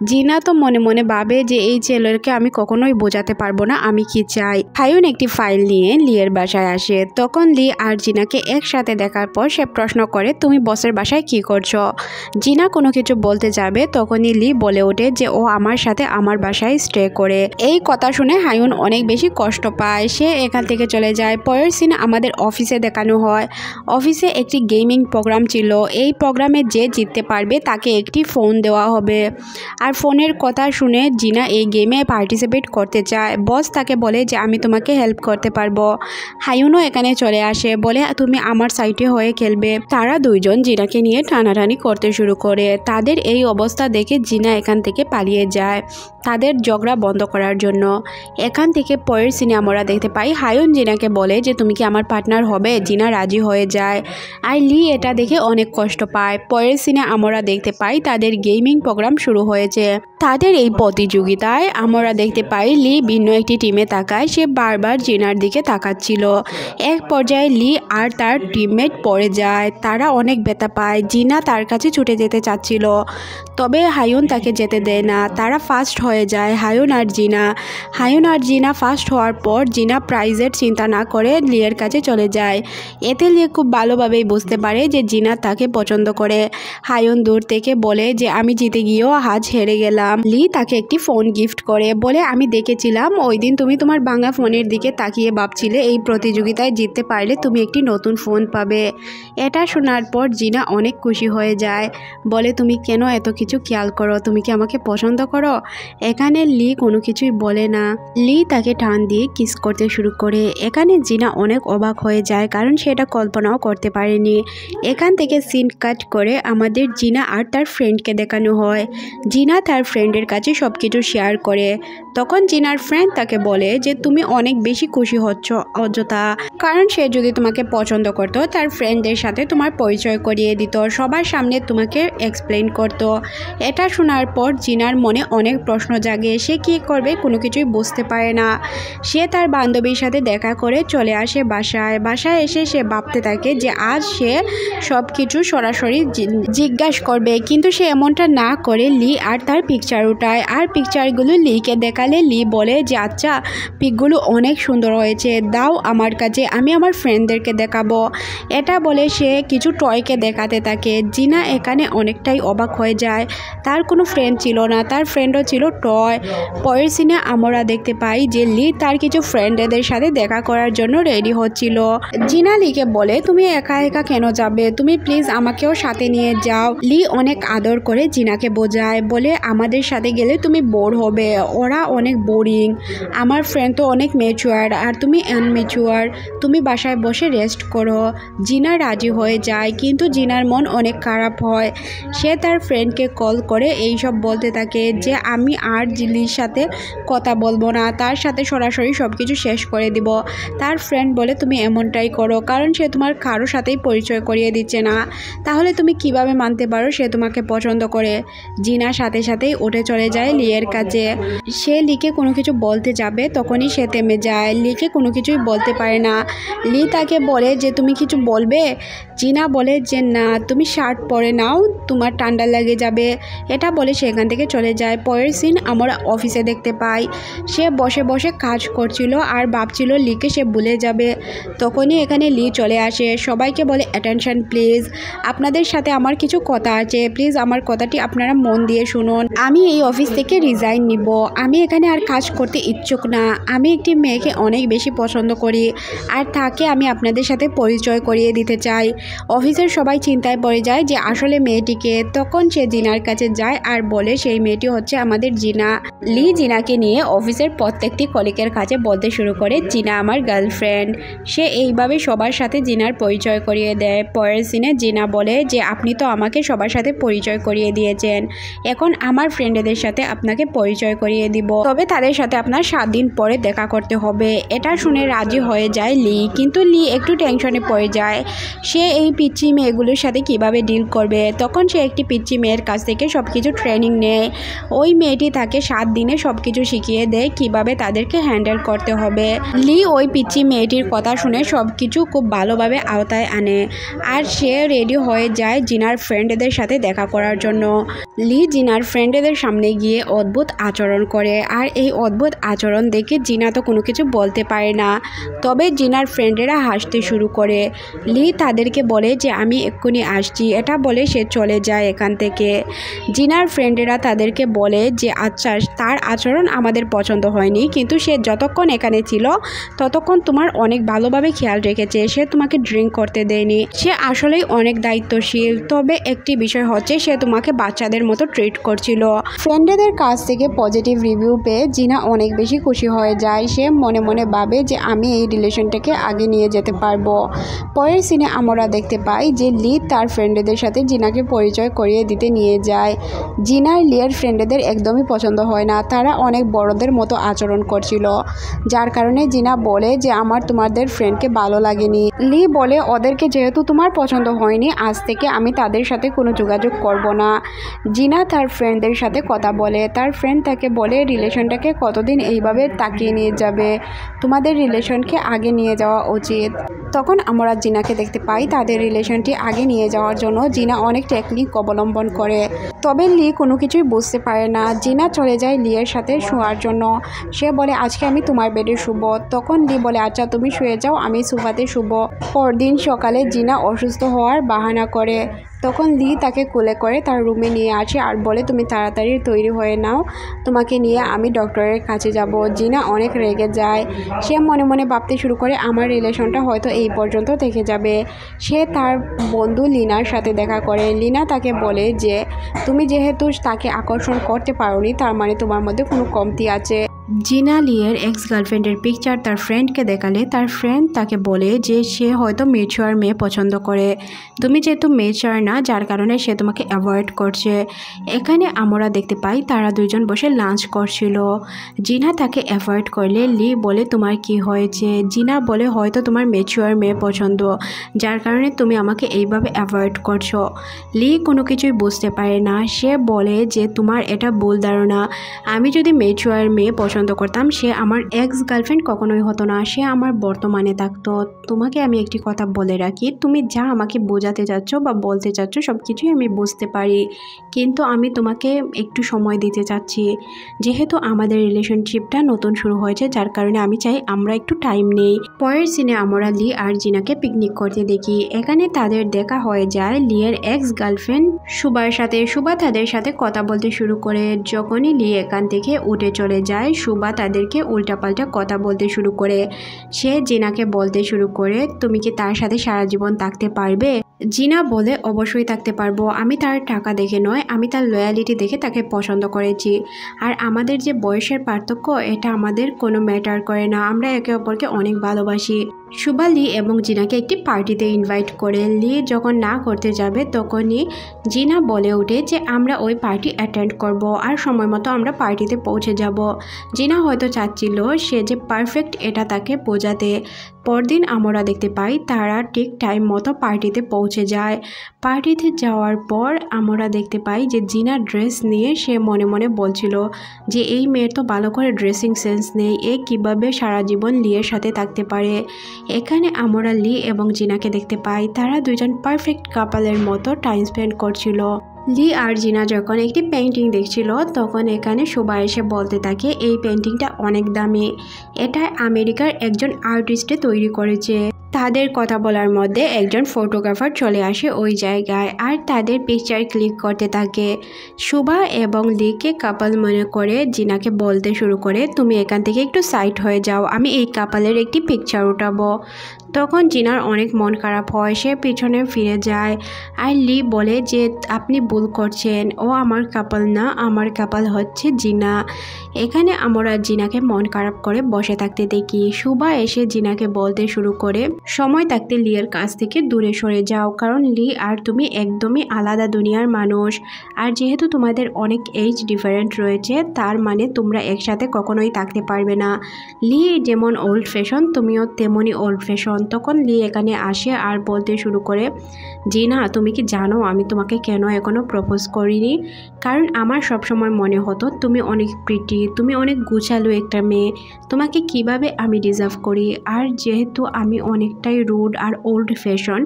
জিনা তো মনে মনে ভাবে যে এই ছেলেকে আমি কখনোই বোঝাতে পারবো না আমি কি চাই। হায়ুন একটি ফাইল নিয়ে লিয়ের বাসায় আসে। তখন লি আর জিনাকে একসাথে দেখার পর সে প্রশ্ন করে, তুমি বসের বাসায় কি করছো? জিনা কোনো কিছু বলতে যাবে, তখনই লি বলে ওঠে যে ও আমার সাথে আমার বাসায় স্টে করে। এই কথা শুনে হায়ুন অনেক বেশি কষ্ট পায়, সে এখান থেকে চলে যায়। পরের সিনে আমাদের অফিসে দেখানো হয়। অফিসে একটি গেমিং প্রোগ্রাম ছিল। এই প্রোগ্রামে যে জিততে পারবে তাকে একটি ফোন দেওয়া হবে। আর ফোনের কথা শুনে জিনা এই গেমে পার্টিসিপেট করতে চায়। বস তাকে বলে যে আমি তোমাকে হেল্প করতে পারবো। হায়ুনও এখানে চলে আসে, বলে তুমি আমার সাইডে হয়ে খেলবে। তারা দুইজন জিনাকে নিয়ে টানাটানি করতে শুরু করে। তাদের এই অবস্থা দেখে জিনা এখান থেকে পালিয়ে যায় তাদের ঝগড়া বন্ধ করার জন্য। এখান থেকে পরের সিনে আমরা দেখতে পাই হায়ুন জিনাকে বলে যে তুমি কি আমার পার্টনার হবে। জিনা রাজি হয়ে যায়। আর লি এটা দেখে অনেক কষ্ট পায়। পরের সিনে আমরা দেখতে পাই তাদের গেমিং প্রোগ্রাম শুরু হয়েছে। তাদের এই প্রতিযোগিতায় আমরা দেখতে পাই লি ভিন্ন একটি টিমে তাকায়। সে বারবার জিনার দিকে তাকাচ্ছিল। এক পর্যায়ে লি আর তার টিমমেট পড়ে যায়। তারা অনেক ব্যথা পায়। জিনা তার কাছে ছুটে যেতে চাচ্ছিল, তবে হায়ুন তাকে যেতে দেয় না। তারা ফার্স্ট হয়ে যায়, হায়ুন আর জিনা ফার্স্ট হওয়ার পর জিনা প্রাইজের চিন্তা না করে লিয়ের কাছে চলে যায়। এতে লি খুব ভালোভাবেই বুঝতে পারে যে জিনা তাকে পছন্দ করে। হায়ুন দূর থেকে বলে যে আমি জিতে গিয়েও আজ হেরে গেলাম। লি তাকে একটি ফোন গিফট করে, বলে আমি দেখেছিলাম ওই দিন তুমি তোমার ভাঙা ফোনের দিকে তাকিয়ে ভাবছিলে এই প্রতিযোগিতায় জিততে পারলে তুমি একটি নতুন ফোন পাবে। এটা শোনার পর জিনা অনেক খুশি হয়ে যায়, বলে তুমি কেন এত কিছু খেয়াল করো, তুমি কি আমাকে পছন্দ করো। এখানে লি কোনো কিছুই বলে না। লি তাকে টান দিয়ে কিস করতে শুরু করে। এখানে জিনা অনেক অবাক হয়ে যায়, কারণ সেটা কল্পনাও করতে পারেনি। এখান থেকে সিন কাট করে আমাদের জিনা আর তার ফ্রেন্ডকে দেখানো হয়। জিনা তার ফ্রেন্ডের কাছে সব কিছু শেয়ার করে। তখন জিনার ফ্রেন্ড তাকে বলে যে তুমি অনেক বেশি খুশি হচ্ছ অযথা, কারণ সে যদি তোমাকে পছন্দ করতো তার ফ্রেন্ডদের সাথে তোমার পরিচয় করিয়ে দিত, সবার সামনে তোমাকে এক্সপ্লেন করতো। এটা শোনার পর জিনার মনে অনেক প্রশ্ন জাগে। সে কী করবে কোনো কিছুই বুঝতে পারে না। সে তার বান্ধবীর সাথে দেখা করে চলে আসে বাসায় এসে সে ভাবতে থাকে যে আজ সে সব কিছু সরাসরি জিজ্ঞাসা করবে, কিন্তু সে এমনটা না করে লি আর তার পিকচার উঠায়। আর পিকচারগুলো লিকে দেখালে লি বলে যে আচ্ছা পিকগুলো অনেক সুন্দর হয়েছে, দাও আমার কাছে, আমি আমার ফ্রেন্ডদেরকে দেখাবো। এটা বলে সে কিছু টয়কে দেখাতে থাকে। জিনা এখানে অনেকটাই অবাক হয়ে যায়। তার কোনো ফ্রেন্ড ছিল না, তার ফ্রেন্ডও ছিল টয়। পরের সিনে আমরা দেখতে পাই যে লি তার কিছু ফ্রেন্ডদের সাথে দেখা করার জন্য রেডি হচ্ছিল। জিনা লিকে বলে তুমি একা একা কেন যাবে, তুমি প্লিজ আমাকেও সাথে নিয়ে যাও। লি অনেক আদর করে জিনাকে বোঝায়, বলে আমাদের সাথে গেলে তুমি বোর হবে, ওরা অনেক বোরিং, আমার ফ্রেন্ড তো অনেক ম্যাচুয়ার আর তুমি আনম্যাচুয়ার, তুমি বাসায় বসে রেস্ট করো। জিনা রাজি হয়ে যায়, কিন্তু জিনার মন অনেক খারাপ হয়। সে তার ফ্রেন্ডকে কল করে এইসব বলতে থাকে যে আমি আর লির সাথে কথা বলবো না, তার সাথে সরাসরি সব কিছু শেষ করে দিব। তার ফ্রেন্ড বলে তুমি এমনটাই করো, কারণ সে তোমার কারো সাথেই পরিচয় করিয়ে দিচ্ছে না, তাহলে তুমি কিভাবে মানতে পারো সে তোমাকে পছন্দ করে। জিনা সাথে সাথেই উঠে চলে যায় লিয়ের কাছে। সে লিকে কোনো কিছু বলতে যাবে, তখনই সে থেমে যায়। লিকে কোনো কিছুই বলতে পারে না। লি তাকে বলে যে তুমি কিছু বলবে। জিনা বলে যে না, তুমি শার্ট পরে নাও, তোমার ঠান্ডা লেগে যাবে। এটা বলে সে এখান থেকে চলে যায়। পরের সিন আমরা অফিসে দেখতে পাই। সে বসে বসে কাজ করছিল আর ভাবছিল লিকে সে ভুলে যাবে। তখনই এখানে লি চলে আসে, সবাইকে বলে অ্যাটেনশন প্লিজ, আপনাদের সাথে আমার কিছু কথা আছে, প্লিজ আমার কথাটি আপনারা মন দিয়ে শুনুন। আমি এই অফিস থেকে রিজাইন নিব, আমি এখানে আর কাজ করতে ইচ্ছুক না। আমি একটি মেয়েকে অনেক বেশি পছন্দ করি আর তাকে আমি আপনাদের সাথে পরিচয় করিয়ে দিতে চাই। অফিসের সবাই চিন্তায় পড়ে যায় যে আসলে মেয়েটিকে। তখন সে জিনার কাছে যায় আর বলে সেই মেয়েটি হচ্ছে আমাদের জিনা। লি জিনাকে নিয়ে অফিসের প্রত্যেকটি কলিগের কাছে বলতে শুরু করে জিনা আমার গার্লফ্রেন্ড। সে এইভাবে সবার সাথে জিনার পরিচয় করিয়ে দেয়। পরের সিনে জিনা বলে যে আপনি তো আমাকে সবার সাথে পরিচয় করিয়ে দিয়েছেন, এখন আমার ফ্রেন্ডদের সাথে আপনাকে পরিচয় করিয়ে দিব, তবে তাদের সাথে আপনার 7 দিন পরে দেখা করতে হবে। এটা শুনে রাজি হয়ে যায় লি, কিন্তু লি একটু টেনশনে পড়ে যায়। সে এই পিচ্চি মেয়েগুলোর সাথে কিভাবে ডিল করবে। তখন সে একটি পিচ্চি মেয়ের কাছ থেকে সব কিছু ট্রেনিং নেয়। ওই মেয়েটি তাকে 7 দিনে সব কিছু শিখিয়ে দেয় কিভাবে তাদেরকে হ্যান্ডেল করতে হবে। লি ওই পিচ্চি মেয়েটির কথা শুনে সব কিছু খুব ভালোভাবে আওতায় আনে আর সে রেডি হয়ে যায় জিনার ফ্রেন্ডদের সাথে দেখা করার জন্য। লি জিনার ফ্রেন্ডদের আপুদের সামনে গিয়ে অদ্ভুত আচরণ করে। আর এই অদ্ভুত আচরণ দেখে জিনা তো কোনো কিছু বলতে পারে না। তবে জিনার ফ্রেন্ডেরা হাসতে শুরু করে। লি তাদেরকে বলে যে আমি এক্ষুনি আসছি, এটা বলে সে চলে যায় এখান থেকে। জিনার ফ্রেন্ডেরা তাদেরকে বলে যে আচ্ছা, তার আচরণ আমাদের পছন্দ হয়নি, কিন্তু সে যতক্ষণ এখানে ছিল ততক্ষণ তোমার অনেক ভালোভাবে খেয়াল রেখেছে, সে তোমাকে ড্রিঙ্ক করতে দেয়নি, সে আসলেই অনেক দায়িত্বশীল। তবে একটি বিষয় হচ্ছে সে তোমাকে বাচ্চাদের মতো ট্রিট করছিল। ফ্রেন্ডদের কাছ থেকে পজিটিভ রিভিউ পেয়ে জিনা অনেক বেশি খুশি হয়ে যায়। সে মনে মনে ভাবে যে আমি এই রিলেশনটাকে আগে নিয়ে যেতে পারবো। পরের সিনে আমরা দেখতে পাই যে লি তার ফ্রেন্ডদের সাথে জিনাকে পরিচয় করিয়ে দিতে নিয়ে যায়। জিনার লিয়ের ফ্রেন্ডদের একদমই পছন্দ হয় না, তারা অনেক বড়দের মতো আচরণ করছিল, যার কারণে জিনা বলে যে আমার তোমাদের ফ্রেন্ডকে ভালো লাগেনি। লি বলে ওদেরকে যেহেতু তোমার পছন্দ হয়নি, আজ থেকে আমি তাদের সাথে কোনো যোগাযোগ করব না। জিনা তার ফ্রেন্ডদের সাথে কথা বলে, তার ফ্রেন্ড তাকে বলে রিলেশনটাকে কতদিন এইভাবে তাকিয়ে নিয়ে যাবে, তোমাদের রিলেশনকে আগে নিয়ে যাওয়া উচিত। তখন আমরা জিনাকে দেখতে পাই তাদের রিলেশনটি আগে নিয়ে যাওয়ার জন্য জিনা অনেক টেকনিক অবলম্বন করে। তবে লি কোনো কিছুই বুঝতে পারে না। জিনা চলে যায় লিয়ের সাথে শোয়ার জন্য। সে বলে আজকে আমি তোমার বেডে শুব। তখন লি বলে আচ্ছা তুমি শুয়ে যাও, আমি সোফাতে শুব। পরদিন সকালে জিনা অসুস্থ হওয়ার বাহানা করে। তখন লি তাকে কোলে করে তার রুমে নিয়ে আসে আর বলে তুমি তাড়াতাড়ি তৈরি হয়ে নাও, তোমাকে নিয়ে আমি ডক্টরের কাছে যাব। জিনা অনেক রেগে যায়। সে মনে মনে ভাবতে শুরু করে আমার রিলেশনটা হয়তো এই পর্যন্ত থেকে যাবে। সে তার বন্ধু লিনার সাথে দেখা করে। লিনা তাকে বলে যে তুমি যেহেতু তাকে আকর্ষণ করতে পারোনি, তার মানে তোমার মধ্যে কোনো কমতি আছে। জিনা লিয়ের এক্স গার্লফ্রেন্ডের পিকচার তার ফ্রেন্ডকে দেখালে তার ফ্রেন্ড তাকে বলে যে সে হয়তো মেচুয়ার মেয়ে পছন্দ করে, তুমি যেহেতু মেচুয়ার না, যার কারণে সে তোমাকে অ্যাভয়েড করছে। এখানে আমরা দেখতে পাই তারা দুজন বসে লাঞ্চ করছিল। জিনা তাকে অ্যাভয়েড করলে লি বলে তোমার কি হয়েছে। জিনা বলে হয়তো তোমার মেচুয়ার মেয়ে পছন্দ, যার কারণে তুমি আমাকে এইভাবে অ্যাভয়েড করছো। লি কোনো কিছুই বুঝতে পারে না। সে বলে যে তোমার এটা ভুল ধারণা, আমি যদি মেচুয়ার মেয়ে পছন্দ করতাম সে আমার এক্স গার্লফ্রেন্ড কখনোই হতো না, সে আমার বর্তমানে থাকতো। তোমাকে আমি একটি কথা বলে রাখি, তুমি যা আমাকে বোঝাতে চাচ্ছ বা বলতে চাচ্ছ সব কিছুই আমি বুঝতে পারি, কিন্তু আমি তোমাকে একটু সময় দিতে চাচ্ছি। যেহেতু আমাদের রিলেশনশিপটা নতুন শুরু হয়েছে, যার কারণে আমি চাই আমরা একটু টাইম নেই। পরের সিনে আমরা লি আর জিনাকে পিকনিক করতে দেখি। এখানে তাদের দেখা হয়ে যায় লিয়ের এক্স গার্লফ্রেন্ড সুবার সাথে। সুবা তাদের সাথে কথা বলতে শুরু করে। যখনই লি এখান থেকে উঠে চলে যায়, সুবা তাদেরকে উল্টাপাল্টা কথা বলতে শুরু করে। সে জিনাকে বলতে শুরু করে তুমি কি তার সাথে সারা জীবন থাকতে পারবে। জিনা বলে অবশ্যই থাকতে পারবো, আমি তার টাকা দেখে নয়, আমি তার লয়ালিটি দেখে তাকে পছন্দ করেছি। আর আমাদের যে বয়সের পার্থক্য এটা আমাদের কোনো ম্যাটার করে না, আমরা একে অপরকে অনেক ভালোবাসি। সুবা লি এবং জিনাকে একটি পার্টিতে ইনভাইট করে। লি যখন না করতে যাবে তখনই জিনা বলে ওঠে যে আমরা ওই পার্টি অ্যাটেন্ড করব আর সময় মতো আমরা পার্টিতে পৌঁছে যাব। জিনা হয়তো চাচ্ছিল সে যে পারফেক্ট এটা তাকে বোঝাতে। পরদিন আমরা দেখতে পাই তারা ঠিক টাইম মতো পার্টিতে পৌঁছে যায়। পার্টিতে যাওয়ার পর আমরা দেখতে পাই যে জিনা ড্রেস নিয়ে সে মনে মনে বলছিল যে এই মেয়ের তো ভালো করে ড্রেসিং সেন্স নেই, এ কীভাবে সারা জীবন লিয়ের সাথে থাকতে পারে। এখানে আমরা লি এবং জিনাকে দেখতে পাই তারা দুজন পারফেক্ট কাপলের মতো টাইম স্পেন্ড করছিল। লি আর জিনা যখন একটি পেন্টিং দেখছিল তখন এখানে সুবা এসে বলতে থাকে এই পেন্টিংটা অনেক দামি, এটা আমেরিকার একজন আর্টিস্টে তৈরি করেছে। তাদের কথা বলার মধ্যে একজন ফটোগ্রাফার চলে আসে ওই জায়গায় আর তাদের পিকচার ক্লিক করতে থাকে। সুবা এবং লিকে কাপল মনে করে জিনাকে বলতে শুরু করে তুমি এখান থেকে একটু সাইড হয়ে যাও, আমি এই কাপলের একটি পিকচার উঠাবো। তখন জিনার অনেক মন খারাপ হয়, সে পিছনে ফিরে যায় আর লি বলে যে আপনি ভুল করছেন, ও আমার কাপল না, আমার কাপল হচ্ছে জিনা। এখানে আমরা জিনাকে মন খারাপ করে বসে থাকতে দেখি। সুবা এসে জিনাকে বলতে শুরু করে সময় থাকতে লিয়ের কাছ থেকে দূরে সরে যাও, কারণ লি আর তুমি একদমই আলাদা দুনিয়ার মানুষ, আর যেহেতু তোমাদের অনেক এজ ডিফারেন্ট রয়েছে তার মানে তোমরা একসাথে কখনোই থাকতে পারবে না। লি যেমন ওল্ড ফ্যাশন তুমিও তেমনই ওল্ড ফ্যাশন, তখন লি এখানে আসে আর বলতে শুরু করে, জিনা তুমি কি জানো আমি তোমাকে কেন এখনও প্রপোজ করিনি? কারণ আমার সবসময় মনে হতো তুমি অনেক প্রিটি, তুমি অনেক গুছালো একটা মেয়ে, তোমাকে কিভাবে আমি ডিজার্ভ করি। আর যেহেতু আমি অনেকটাই রুড আর ওল্ড ফ্যাশন,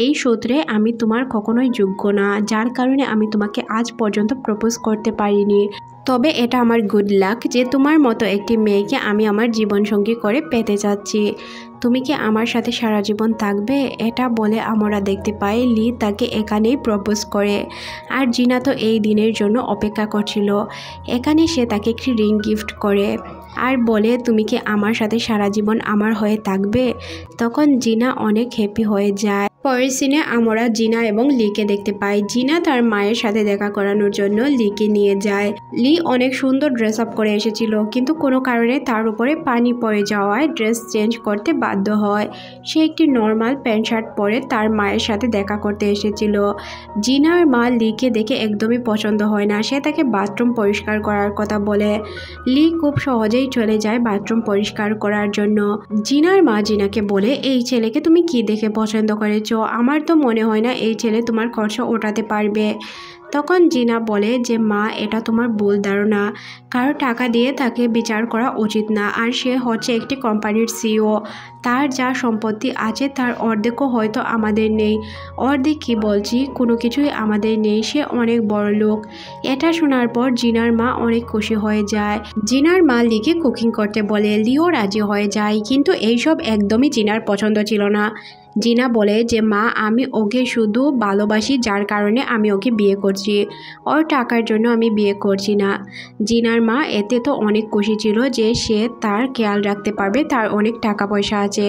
এই সূত্রে আমি তোমার কখনোই যোগ্য না, যার কারণে আমি তোমাকে আজ পর্যন্ত প্রপোজ করতে পারিনি। তবে এটা আমার গুড লাক যে তোমার মতো একটি মেয়েকে আমি আমার জীবনসঙ্গী করে পেতে চাচ্ছি। তুমি কি আমার সাথে সারা জীবন থাকবে? এটা বলে আমরা দেখতে পাই লি তাকে এখানেই প্রপোজ করে। আর জিনা তো এই দিনের জন্য অপেক্ষা করছিল। এখানে সে তাকে একটি রিং গিফট করে আর বলে, তুমি কি আমার সাথে সারা জীবন আমার হয়ে থাকবে? তখন জিনা অনেক হ্যাপি হয়ে যায়। পরের সিনে আমরা জিনা এবং লিকে দেখতে পাই। জিনা তার মায়ের সাথে দেখা করানোর জন্য লিকে নিয়ে যায়। লি অনেক সুন্দর ড্রেস আপ করে এসেছিল, কিন্তু কোনো কারণে তার উপরে পানি পড়ে যাওয়ায় ড্রেস চেঞ্জ করতে বাধ্য হয়। সে একটি নর্মাল প্যান্ট শার্ট পরে তার মায়ের সাথে দেখা করতে এসেছিল। জিনার মা লিকে দেখে একদমই পছন্দ হয় না, সে তাকে বাথরুম পরিষ্কার করার কথা বলে। লি খুব সহজেই চলে যায় বাথরুম পরিষ্কার করার জন্য। জিনার মা জিনাকে বলে, এই ছেলেকে তুমি কি দেখে পছন্দ করেছো? আমার তো মনে হয় না এই ছেলে তোমার খরচ ওঠাতে পারবে। তখন জিনা বলে যে মা, এটা তোমার ভুল ধারণা, কারো টাকা দিয়ে তাকে বিচার করা উচিত না। আর সে হচ্ছে একটি কোম্পানির সিইও, তার যা সম্পত্তি আছে তার অর্ধেকও হয়তো আমাদের নেই। অর্ধেক কি বলছি, কোনো কিছুই আমাদের নেই, সে অনেক বড় লোক। এটা শোনার পর জিনার মা অনেক খুশি হয়ে যায়। জিনার মা লিকে কুকিং করতে বলে, লিও রাজি হয়ে যায়, কিন্তু এইসব একদমই জিনার পছন্দ ছিল না। জিনা বলে যে মা, আমি ওকে শুধু ভালোবাসি, যার কারণে আমি ওকে বিয়ে করছি, ওর টাকার জন্য আমি বিয়ে করছি না। জিনার মা এতে তো অনেক খুশি ছিল যে সে তার খেয়াল রাখতে পারবে, তার অনেক টাকা পয়সা আছে।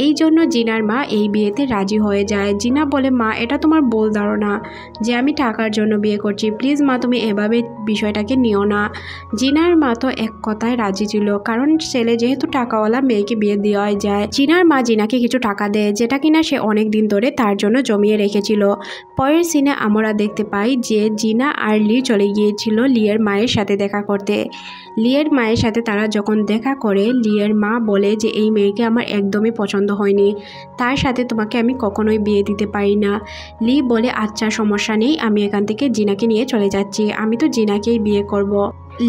এই জন্য জিনার মা এই বিয়েতে রাজি হয়ে যায়। জিনা বলে, মা এটা তোমার ভুল ধারণা যে আমি টাকার জন্য বিয়ে করছি, প্লিজ মা তুমি এভাবে বিষয়টাকে নিও না। জিনার মা তো এক কথায় রাজি ছিল, কারণ ছেলে যেহেতু টাকাওয়ালা মেয়েকে বিয়ে দেওয়াই যায়। জিনার মা জিনাকে কিছু টাকা দেয়, যেটা কিনা সে অনেক দিন ধরে তার জন্য জমিয়ে রেখেছিল। পরের সিনে আমরা দেখতে পাই যে জিনা আর লি চলে গিয়েছিল লিয়ের মায়ের সাথে দেখা করতে। লিয়ের মায়ের সাথে তারা যখন দেখা করে, লিয়ের মা বলে যে এই মেয়েকে আমার একদমই পছন্দ হয়নি, তার সাথে তোমাকে আমি কখনোই বিয়ে দিতে পারি না। লি বলে, আচ্ছা সমস্যা নেই, আমি এখান থেকে জিনাকে নিয়ে চলে যাচ্ছি, আমি তো জিনাকেই বিয়ে করব।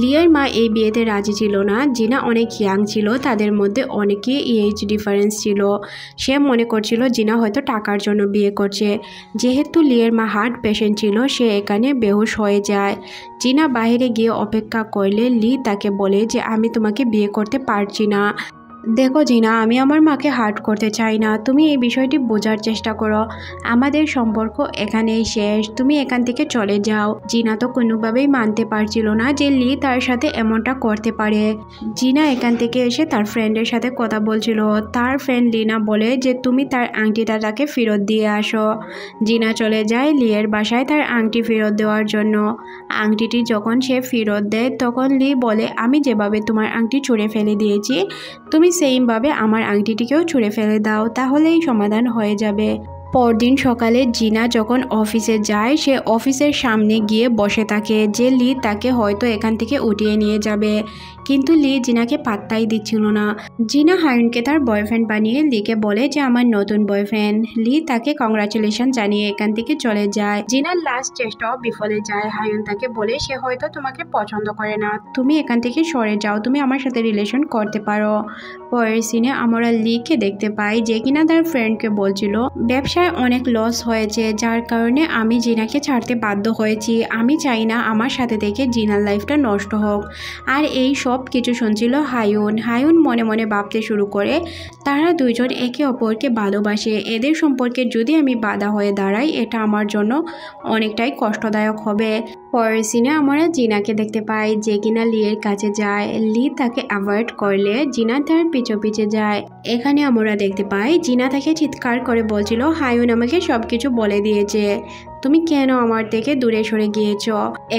লিয়ার মা এই বিয়েতে রাজি ছিল না। জিনা অনেক ইয়াং ছিল, তাদের মধ্যে অনেকই এজ ডিফারেন্স ছিল। সে মনে করছিল জিনা হয়তো টাকার জন্য বিয়ে করছে। যেহেতু লিয়ার মা হার্ট পেশেন্ট ছিল, সে এখানে বেহুশ হয়ে যায়। জিনা বাইরে গিয়ে অপেক্ষা করলে লি তাকে বলে যে আমি তোমাকে বিয়ে করতে পারছি না। দেখো জিনা, আমি আমার মাকে হার্ট করতে চাই না, তুমি এই বিষয়টি বোঝার চেষ্টা করো, আমাদের সম্পর্ক এখানেই শেষ, তুমি এখান থেকে চলে যাও। জিনা তো কোনোভাবেই মানতে পারছিল না যে লি তার সাথে এমনটা করতে পারে। জিনা এখান থেকে এসে তার ফ্রেন্ডের সাথে কথা বলছিল। তার ফ্রেন্ড লিনা বলে যে তুমি তার আংটিটা তাকে ফেরত দিয়ে আসো। জিনা চলে যায় লিয়ের বাসায় তার আংটি ফেরত দেওয়ার জন্য। আংটিটি যখন সে ফেরত দেয়, তখন লি বলে, আমি যেভাবে তোমার আংটি ছুঁড়ে ফেলে দিয়েছি, তুমি সেইমভাবে আমার আংটিটিকেও ছুঁড়ে ফেলে দাও, তাহলেই সমাধান হয়ে যাবে। পরদিন সকালে জিনা যখন অফিসে যায়, সে অফিসের সামনে গিয়ে বসে থাকে যে লি তাকে হয়তো এখান থেকে উঠিয়ে নিয়ে যাবে, কিন্তু লি জিনাকে পাত্তাই দিচ্ছিল না। জিনা হায়ুনকে তার বয়ফ্রেন্ড বানিয়ে লিকে বলে যে আমার নতুন বয়ফ্রেন্ড। লি তাকে কংগ্রাচুলেশন জানিয়ে এখান থেকে চলে যায়। জিনার লাস্ট চেষ্টাও বিফলে যায়। হায়ুন তাকে বলে সে হয়তো তোমাকে পছন্দ করে না, তুমি এখান থেকে সরে যাও, তুমি আমার সাথে রিলেশন করতে পারো। পরের সিনে আমরা লিকে দেখতে পাই যে কিনা তার ফ্রেন্ডকে বলছিল, ব্যবসায় অনেক লস হয়েছে, যার কারণে আমি জিনাকে ছাড়তে বাধ্য হয়েছি, আমি চাই না আমার সাথে থেকে জিনার লাইফটা নষ্ট হোক। আর এই সব কিছু শুনছিল হায়ুন। হায়ুন মনে মনে ভাবতে শুরু করে, তারা দুইজন একে অপরকে ভালোবাসে, এদের সম্পর্কে যদি আমি বাধা হয়ে দাঁড়াই, এটা আমার জন্য অনেকটাই কষ্টদায়ক হবে। পরের সিনে আমরা জিনাকে দেখতে পাই যে কিনা লিয়ের কাছে যায়। লি তাকে অ্যাভয়েড করলে জিনা তার পিছু পিছে যায়। এখানে আমরা দেখতে পাই জিনা তাকে চিৎকার করে বলছিল, হায়ুন আমাকে সবকিছু বলে দিয়েছে, তুমি কেন আমার থেকে দূরে সরে গিয়েছ।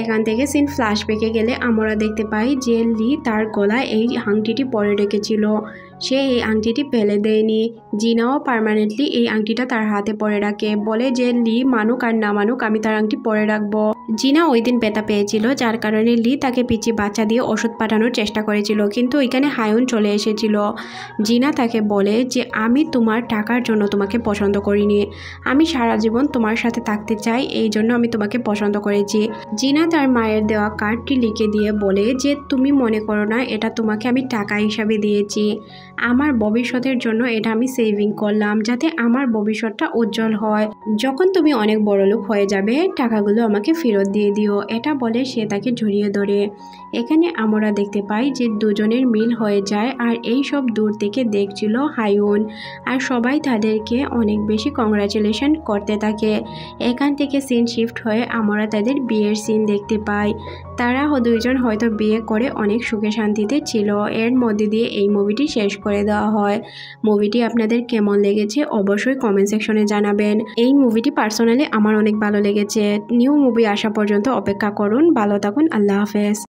এখান থেকে সিন ফ্ল্যাশব্যাকে গেলে আমরা দেখতে পাই যে লি তার গলায় এই আংটিটি পরে রেখেছিল। সে এই আংটিটি ফেলে দেয়নি। জিনাও পার্মানেন্টলি এই আংটিটা তার হাতে পরে রাখে, বলে যে লি মানুক আর না মানুক আমি তার আংটি পরে রাখবো। জিনা ওই দিন ব্যথা পেয়েছিল, যার কারণে লি তাকে পিছিয়ে বাচ্চা দিয়ে ওষুধ পাঠানোর চেষ্টা করেছিল, কিন্তু ওইখানে হায়ুন চলে এসেছিল। জিনা তাকে বলে যে আমি তোমার টাকার জন্য তোমাকে পছন্দ করিনি, আমি সারা জীবন তোমার সাথে থাকতে চাই, এই জন্য আমি তোমাকে পছন্দ করেছি। জিনা তার মায়ের দেওয়া কার্ডটি লিখে দিয়ে বলে যে তুমি মনে করো না এটা তোমাকে আমি টাকা হিসাবে দিয়েছি, আমার ভবিষ্যতের জন্য এটা আমি সেভিং করলাম, যাতে আমার ভবিষ্যৎটা উজ্জ্বল হয়। যখন তুমি অনেক বড় লোক হয়ে যাবে টাকাগুলো আমাকে ফেরত দিয়ে দিও। এটা বলে সে তাকে জড়িয়ে ধরে। এখানে আমরা দেখতে পাই যে দুজনের মিল হয়ে যায়, আর এই সব দূর থেকে দেখছিল হায়ুন, আর সবাই তাদেরকে অনেক বেশি কংগ্রাচুলেশন করতে থাকে। এখান থেকে সিন শিফট হয়ে আমরা তাদের বিয়ের সিন দেখতে পাই। তারা দুইজন হয়তো বিয়ে করে অনেক সুখে শান্তিতে ছিল। এর মধ্যে দিয়ে এই মুভিটি শেষ করে দেওয়া হয়। মুভিটি আপনাদের কেমন লেগেছে অবশ্যই কমেন্ট সেকশনে জানাবেন। এই মুভিটি পার্সোনালি আমার অনেক ভালো লেগেছে। নিউ মুভি আসা পর্যন্ত অপেক্ষা করুন। ভালো থাকুন, আল্লাহ হাফেজ।